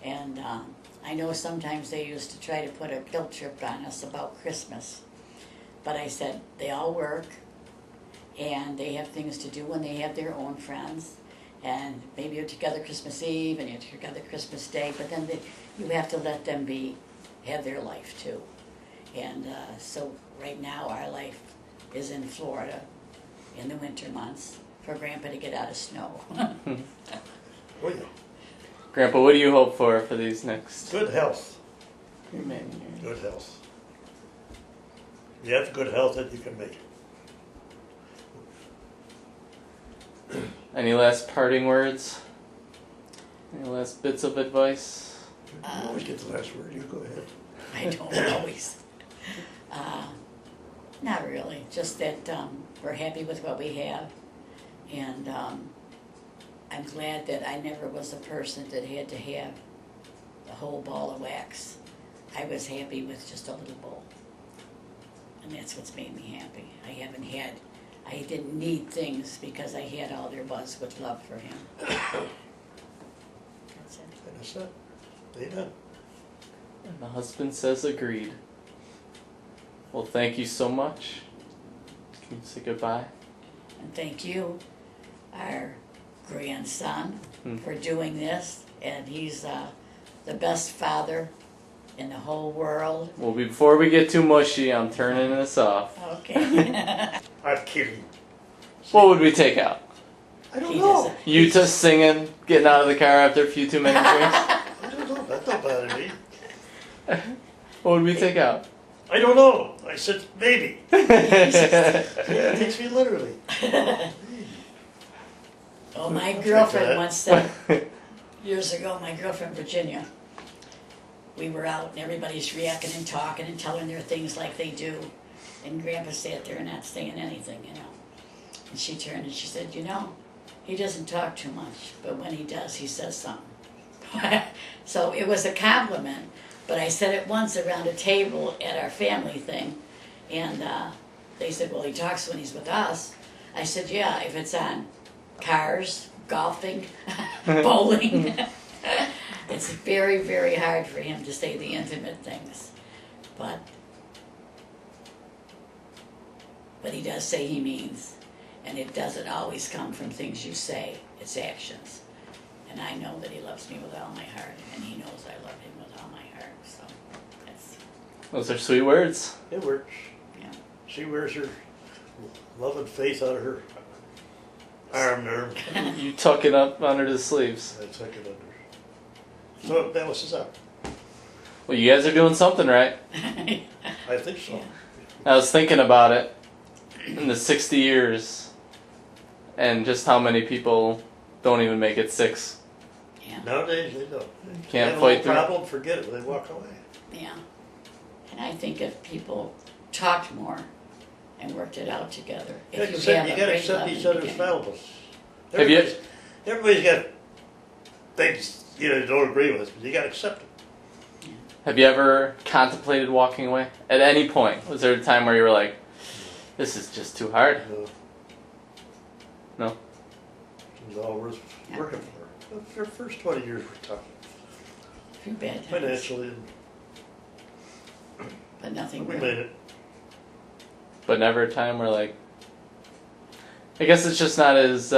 And I know sometimes they used to try to put a guilt trip on us about Christmas, but I said they all work, and they have things to do when they have their own friends, and maybe you're together Christmas Eve and you're together Christmas Day, but then you have to let them have their life too. And so right now our life is in Florida in the winter months for Grandpa to get out of snow. Oh, yeah. Grandpa, what do you hope for these next Good health. many years? Good health. If you have good health, then you can make it. Any last parting words? Any last bits of advice? You always get the last word. You go ahead. I don't always. Not really. Just that we're happy with what we have, and I'm glad that I never was a person that had to have the whole ball of wax. I was happy with just a little bowl. And that's what's made me happy. I didn't need things because I had all there was with love for him. That's it. That's it. Amen. And the husband says agreed. Well, thank you so much. Can you say goodbye? And thank you, our grandson, Hmm. for doing this. And he's the best father in the whole world. Well, before we get too mushy, I'm turning this off. Okay. I'm kidding. What would we take out? I don't He know. doesn't- You just singing, getting out of the car after a few too many drinks? I don't know. That don't bother me. What would we take out? I don't know. I said maybe. It takes me literally. Oh, my I'll check girlfriend that. once said, years ago, my girlfriend Virginia, we were out and everybody's reacting and talking and telling their things like they do. And Grandpa sat there not saying anything, you know. And she turned and she said, you know, he doesn't talk too much, but when he does, he says something. So it was a compliment, but I said it once around a table at our family thing. And they said, well, he talks when he's with us. I said, yeah, if it's on cars, golfing, bowling. It's very, very hard for him to say the intimate things. But he does say he means. And it doesn't always come from things you say, it's actions. And I know that he loves me with all my heart, and he knows I love him with all my heart. So that's, Those are sweet words. It works. yeah. She wears her love and faith out of her arm there. You tuck it up under the sleeves. I took it under. So it balances out. Well, you guys are doing something right. I think so. Yeah. I was thinking about it in the 60 years and just how many people don't even make it 6. Yeah, Nowadays they don't. Can't Have a fight little through it. problem, forget it. They walk away. yeah. And I think if people talked more and worked it out together, if you have You a gotta great accept love each in the other's beginning. fallables. Have you- Everybody's got things you don't agree with, but you gotta accept them. Have you ever contemplated walking away? At any point? Was there a time where you were like, this is just too hard? No? It's all worth Yeah. working for. The first 20 years were tough, A few bad times, financially, but nothing but we really. made it. But never a time where like, I guess it's just not as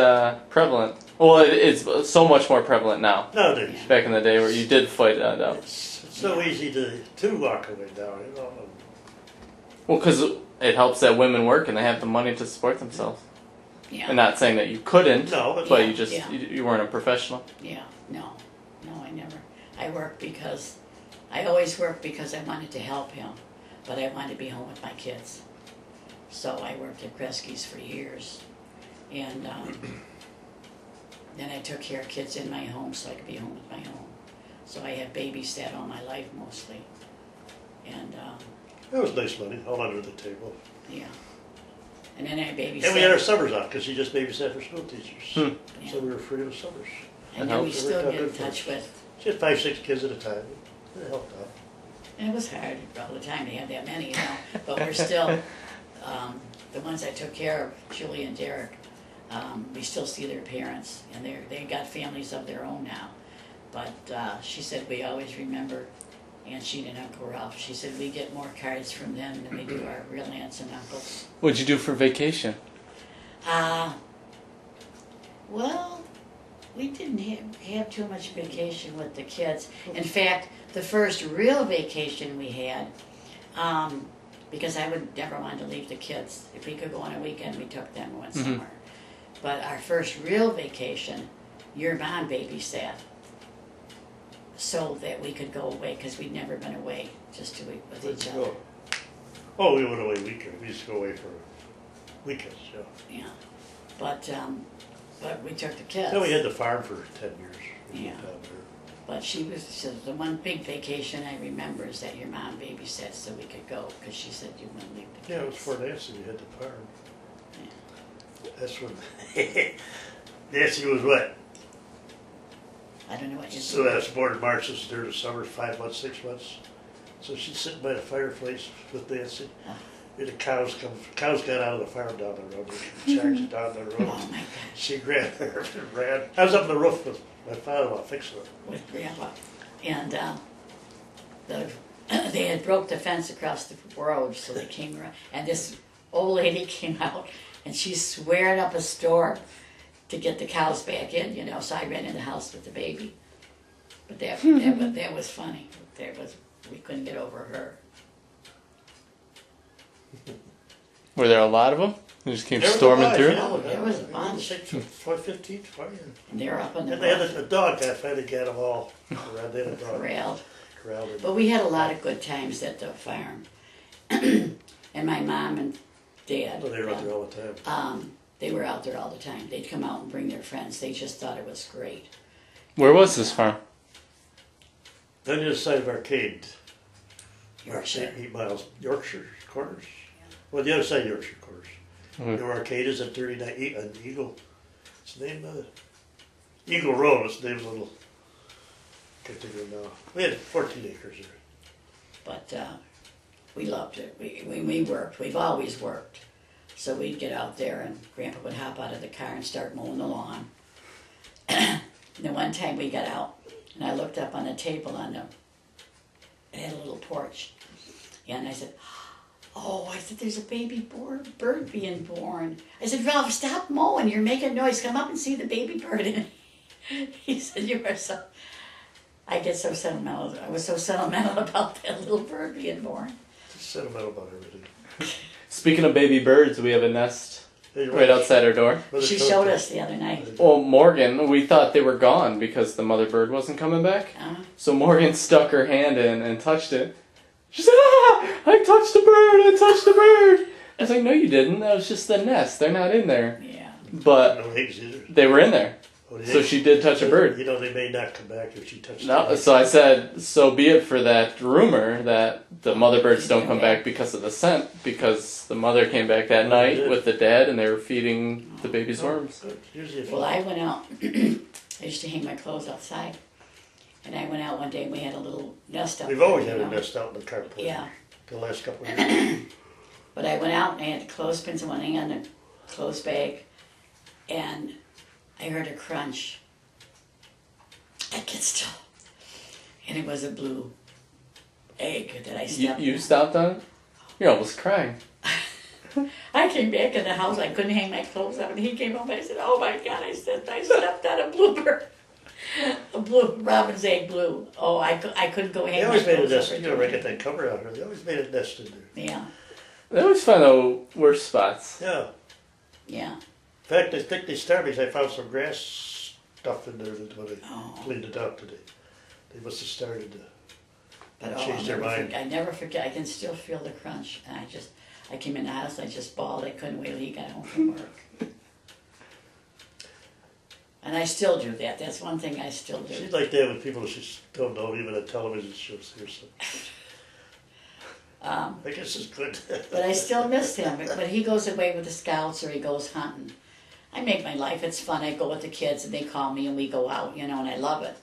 prevalent. Well, it's so much more prevalent now. Nowadays, Back in the day where you did fight it out. it's so easy to walk away now, you know. Well, because it helps that women work and they have the money to support themselves. Yeah. And not saying that you couldn't, No, but but Yeah, you just yeah. you weren't a professional. Yeah, no, I never. I worked because, I always worked because I wanted to help him, but I wanted to be home with my kids. So I worked at Kresge's for years, and then I took care of kids in my home so I could be home with my home. So I had babysat all my life mostly, and That was nice money, all under the table. yeah. And then I babysat. And we had our summers off, because she just babysat for school teachers. Hmm. Yeah. So we were free of summers. And That then we helps. It still worked out get in good for touch us. with. She had 5, 6 kids at a time. It helped out. And it was hard all the time to have that many, you know, but we're still, the ones I took care of, Julie and Derek, we still see their parents, and they got families of their own now. But she said we always remember Aunt Sheena and Uncle Ralph. She said we get more cards from them than we do our real aunts and uncles. What'd you do for vacation? Well, we didn't have too much vacation with the kids. In fact, the first real vacation we had, because I would never want to leave the kids. If we could go on a weekend, we took them and went Mhm. somewhere. But our first real vacation, your mom babysat, so that we could go away, because we'd never been away just to be with Where'd each you other. go? Oh, we went away weekend. We used to go away for weekends, yeah. Yeah, but we took the kids. Then we had the farm for 10 years. We Yeah. lived down there. But so the one big vacation I remember is that your mom babysat so we could go, because she said you wouldn't leave the kids. Yeah, it was for Nancy. We had the farm. Yeah. That's when Nancy was what? I don't know what you So that's border marches during the summer, 5 months, 6 months. So she's sitting by the fireplace with Nancy. And the cows got out of the farm down the road. She charged it down the road. Oh my God. She grabbed her and ran. I was up on the roof with my father-in-law fixing it. With Grandpa. And they had broke the fence across the road, so they came around. And this old lady came out, and she's swearing up a storm to get the cows back in, you know. So I ran in the house with the baby. But that was funny. We couldn't get over her. Were there a lot of them? They just came There was a storming bunch, through? yeah. There was a bunch. 15, 20. And they're up on the And they had roof, a dog that finally got them all around. They had a dog corralled. corralled in. But we had a lot of good times at the farm. And my mom and dad, So they were out there all the time. they were out there all the time. They'd come out and bring their friends. They just thought it was great. Where was this farm? Then the other side of Arcade. Yorkshire. 8 miles. Yorkshire Corners. Well, the other side of Yorkshire Corners. Mm-hmm. You know where Arcade is at 39 on Eagle. It's the name of it. Eagle Road. It's the name of the little. Can't think of it now. We had 14 acres there. But we loved it. We worked. We've always worked. So we'd get out there and Grandpa would hop out of the car and start mowing the lawn. And then one time we got out and I looked up on the table it had a little porch. And I said, oh, I said, there's a baby bird being born. I said, Ralph, stop mowing. You're making noise. Come up and see the baby bird. And he said, you are so... I get so sentimental. I was so sentimental about that little bird being born. Just sentimental about everything. Speaking of baby birds, we have a nest right outside our door. She showed us the other night. Well, Morgan, we thought they were gone because the mother bird wasn't coming back. So Morgan stuck her hand in and touched it. She said, I touched the bird, I touched the bird. I was like, no you didn't, that was just the nest, they're not in there. Yeah. But No eggs either. they were in there. Oh, So she did touch a bird. You know, they may not come back if she touches No, the so I said, so be it for that rumor that the mother birds don't come back because of the scent, because the mother came back that night with the dad and they were feeding the baby's worms. Good. Usually if Well, I went out. I used to hang my clothes outside. And I went out one day and we had a little nest out We've there, always you had a know. nest out in the carport. Yeah. The last couple of years. But I went out and I had the clothespins and one hang on the clothes bag. And I heard a crunch. I can still. And it was a blue egg that I stepped You on. stopped on it? You're almost crying. I came back in the house. I couldn't hang my clothes up. And he came home. I said, oh my God. I said, I stepped on a bluebird. A blue, robin's egg blue. Oh, I couldn't go hang They my always made a clothes nest. up. You know, right at that cover out here. They always made a nest in there. Yeah, They always find the worst spots. Yeah. yeah. In fact, I think they started because I found some grass stuff in there when they Oh. cleaned it out today. They must have started to. But Change their mind. I never forget. I can still feel the crunch. And I came in the house. I just bawled. I couldn't wait till he got home from work. And I still do that. That's one thing I still do. She's like that with people that she don't know, even on television shows. I guess it's good. But I still miss him. When he goes away with the scouts or he goes hunting, I make my life. It's fun. I go with the kids and they call me and we go out, you know, and I love it.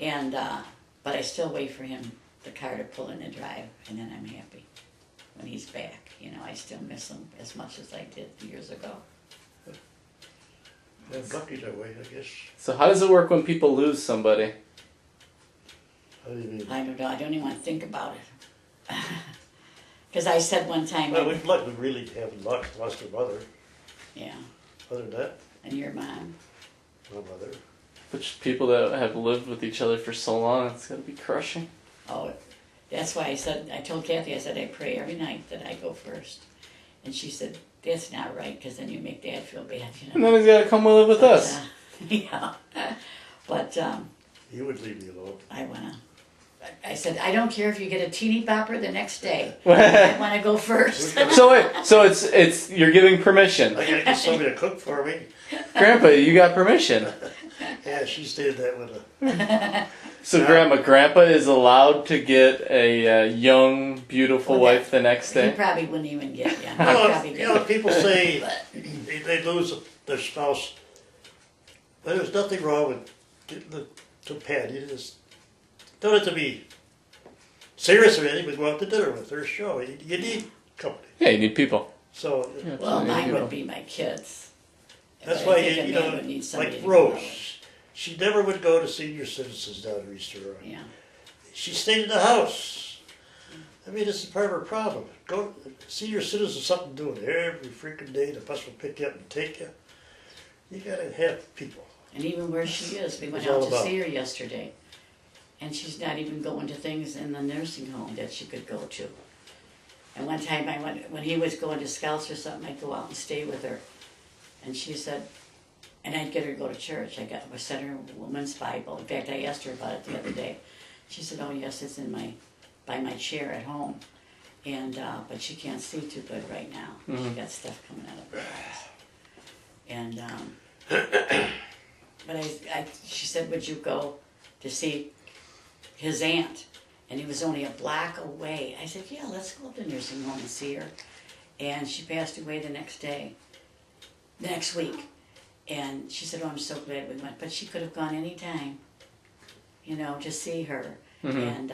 And but I still wait for him, the car to pull in and drive, and then I'm happy when he's back. You know, I still miss him as much as I did years ago. Yeah, lucky that way, I guess. So how does it work when people lose somebody? How do you mean? I don't know. I don't even want to think about it. Because I said one time, Well, we've luck. We really haven't luck. Lost her mother. yeah, Other than that, and your mom. my mother. Which people that have lived with each other for so long, it's got to be crushing. Oh, that's why I told Kathy, I said, I pray every night that I go first. And she said, that's not right, because then you make Dad feel bad, you know. And then he's got to come live with us. Yeah. But He would leave me alone. I said, I don't care if you get a teeny bopper the next day. I want to go first. So wait, so it's you're giving permission. I gotta get somebody to cook for me. Grandpa, you got permission. Yeah, she stayed that with her. So Grandpa is allowed to get a young, beautiful Well, wife the next He day? probably wouldn't even get you. Well, you know, people say they lose their spouse. But there's nothing wrong with getting the to Patty, just don't have to be serious or anything, but go out to dinner with her, show. You need company. Yeah, you need people. So Yeah, Well, absolutely. mine People. would be my kids. that's But why I think a you man know, would need somebody like to go out Rose, she never would go to senior citizens down in East Aurora. with. Yeah. She stayed in the house. I mean, this is part of her problem. Go senior citizens something doing every freaking day. The bus will pick you up and take you. You gotta have people. And even where she is, we went It's all out to about- see her yesterday. And she's not even going to things in the nursing home that she could go to. And one time I went, when he was going to scouts or something, I'd go out and stay with her. And she said, and I'd get her to go to church. I sent her a woman's Bible. In fact, I asked her about it the other day. She said, oh yes, it's by my chair at home. And, but she can't see too good right now. She got stuff coming out of her eyes. And, but she said, would you go to see his aunt? And he was only a block away. I said, yeah, let's go up to the nursing home and see her. And she passed away the next week. And she said, oh, I'm so glad we went. But she could have gone any time, you know, to see her. Mm-hmm. And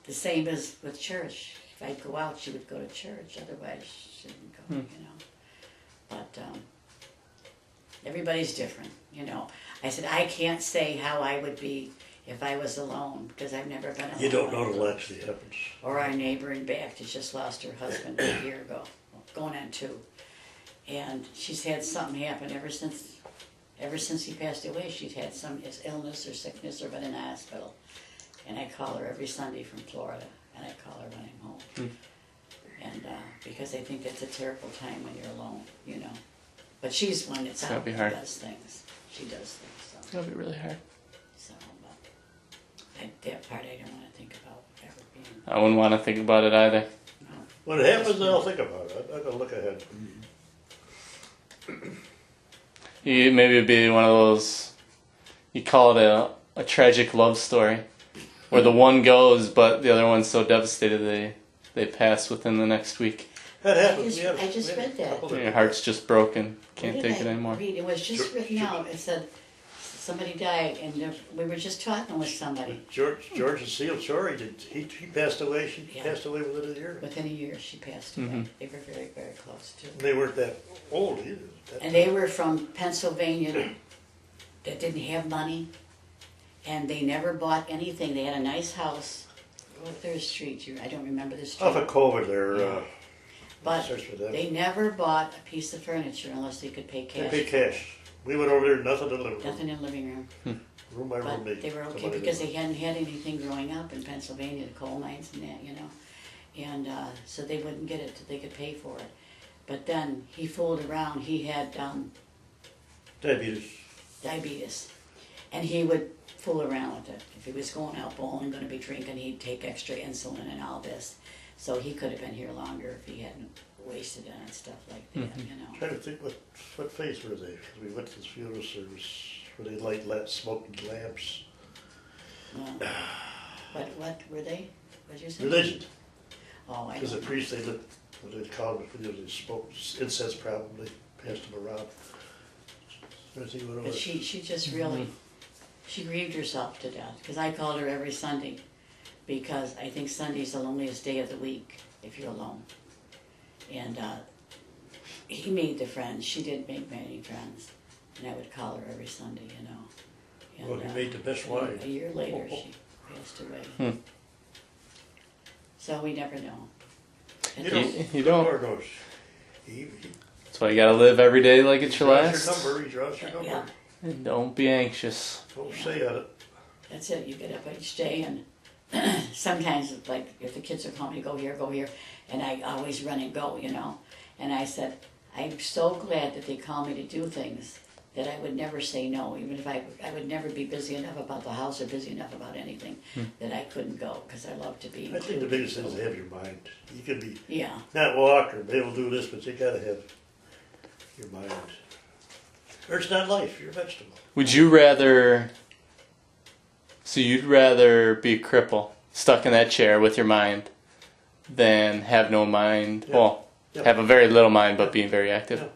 the same as with church. If I'd go out, she would go to church. Otherwise, she didn't go, you know. But everybody's different, you know. I said, I can't say how I would be if I was alone, because I've never been alone. You don't know till it actually happens. Or our neighbor in back that just lost her husband a year ago, going on 2. And she's had something happen ever since he passed away. She's had some illness or sickness or been in the hospital. And I call her every Sunday from Florida, and I call her when I'm home. And because I think that's a terrible time when you're alone, you know. But she's one that's gotta out be and hard. does things. She does things, It's gonna be really hard. so but that part I don't want to think about ever being. I wouldn't want to think about it either. No. When it happens, then I'll think about it. I'm gonna look ahead. Maybe it'd be one of those, you call it a tragic love story, where the one goes, but the other one's so devastated they pass within the next week. That happens. I just read that. Your heart's just broken. Can't Where did take it I anymore. read? It was just written out. It said somebody died, and we were just talking with somebody. George and Seal Shore, he passed away. She Yeah. passed away within a year. Within a year, she passed away. Mhm. They were very, very close too. They weren't that old either. And they were from Pennsylvania that didn't have money, and they never bought anything. They had a nice house. What their street? I don't remember the street. Off of COVID there. Yeah. But search for them. they never bought a piece of furniture unless they could pay They cash. pay cash. We went over there, nothing to live Nothing in the living room. room by room. But they were okay because they hadn't had anything growing up in Pennsylvania, the coal mines and that, you know. And so they wouldn't get it till they could pay for it. But then he fooled around. He had diabetes. And he would fool around with it. If he was going out bowling, going to be drinking, he'd take extra insulin and all this. So he could have been here longer if he hadn't wasted it and stuff like that, you know. Trying to think what phase were they? 'Cause we went to this funeral service where they light smoking lamps. What were they? What did you say? Religion. Oh, I Because the don't know. priests, they lit, what they call them, they smoked incense probably, passed them around. Trying to think what it But was. she just really, she grieved herself to death. Because I called her every Sunday. Because I think Sunday's the loneliest day of the week if you're alone. And he made the friends. She didn't make many friends. And I would call her every Sunday, you know. And, Well, he made the best wine. A year later, she passed away. So we never know. And You don't. Lord knows. He That's why you gotta live every day like it's your draws last. your number, he draws your number. Yeah. And don't be anxious. Don't say on it. That's it. You get up each day, and sometimes it's like if the kids are calling me, go here, and I always run and go, you know. And I said, I'm so glad that they call me to do things that I would never say no, even if I would never be busy enough about the house or busy enough about anything that I couldn't go because I love to be. I think the biggest thing is to have your mind. You can be Yeah. not walk or be able to do this, but you gotta have your mind. Or it's not life, you're a vegetable. Would you rather? So you'd rather be a cripple, stuck in that chair with your mind, than have no mind? Yeah. Well, Yeah. have a very little mind but being very active. Yeah.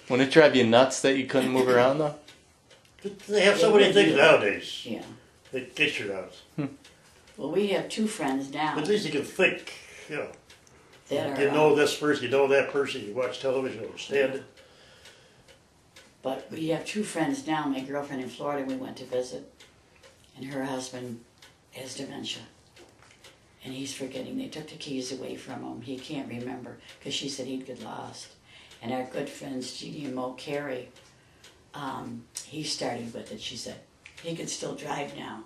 Wouldn't it drive you nuts that you couldn't move around though? They have so many things nowadays. Yeah. That get you out. Well, we have two friends now At least you can think, you know. that You are, know this person, you know that person, you watch television, you understand it. but we have two friends now. My girlfriend in Florida, we went to visit, and her husband has dementia. And he's forgetting. They took the keys away from him. He can't remember because she said he'd get lost. And our good friends, Judy and Mo Carey, he started with it. She said he can still drive now,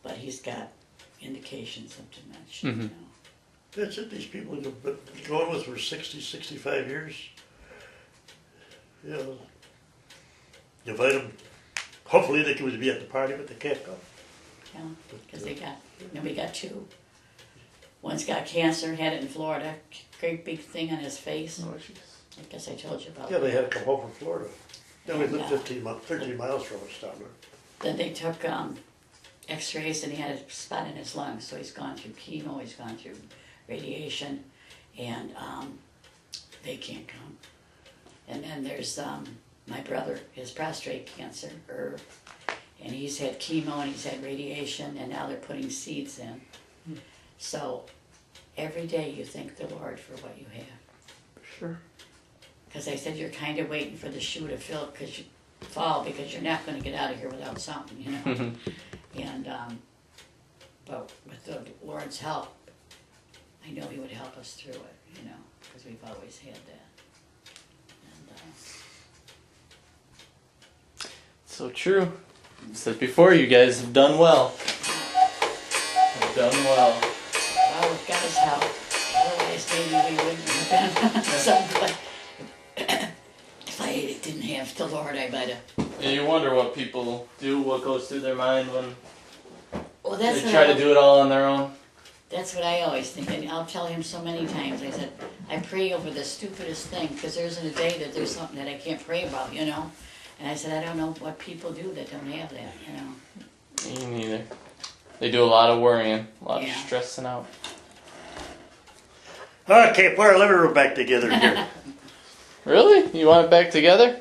but he's got indications of dementia. Mhm. You know? That's it, these people have been going with for 60, 65 years. You know, you invite them, hopefully they can be at the party, but they can't come. Yeah, because we got two. One's got cancer, had it in Florida, great big thing on his face. Oh, jeez. I guess I told you about Yeah, that. they had to come home from Florida. Then we And, lived 13 miles from us down there. Then they took x-rays and he had a spot in his lungs, so he's gone through chemo, he's gone through radiation, and they can't come. And then there's my brother, his prostate cancer, and he's had chemo and he's had radiation, and now they're putting seeds in. So every day you thank the Lord for what you have. Sure. Because I said you're kind of waiting for the shoe to fall because you're not going to get out of here without something, you know. And but with the Lord's help, I know He would help us through it, you know, because we've always had that. And So true. Said before, you guys have done well. Have done well. well, with God's help, otherwise maybe we wouldn't have been so good. If I didn't have the Lord, I might have. Yeah, you wonder what people do, what goes through their mind when Well, that's they what try to do it all on their own. That's what I always think, and I'll tell him so many times. I said, I pray over the stupidest thing, because there isn't a day that there's something that I can't pray about, you know? And I said, I don't know what people do that don't have that, you know? Me neither. They do a lot of worrying, a lot of Yeah. stressing out. Okay, put our living room back together here. Really? You want it back together?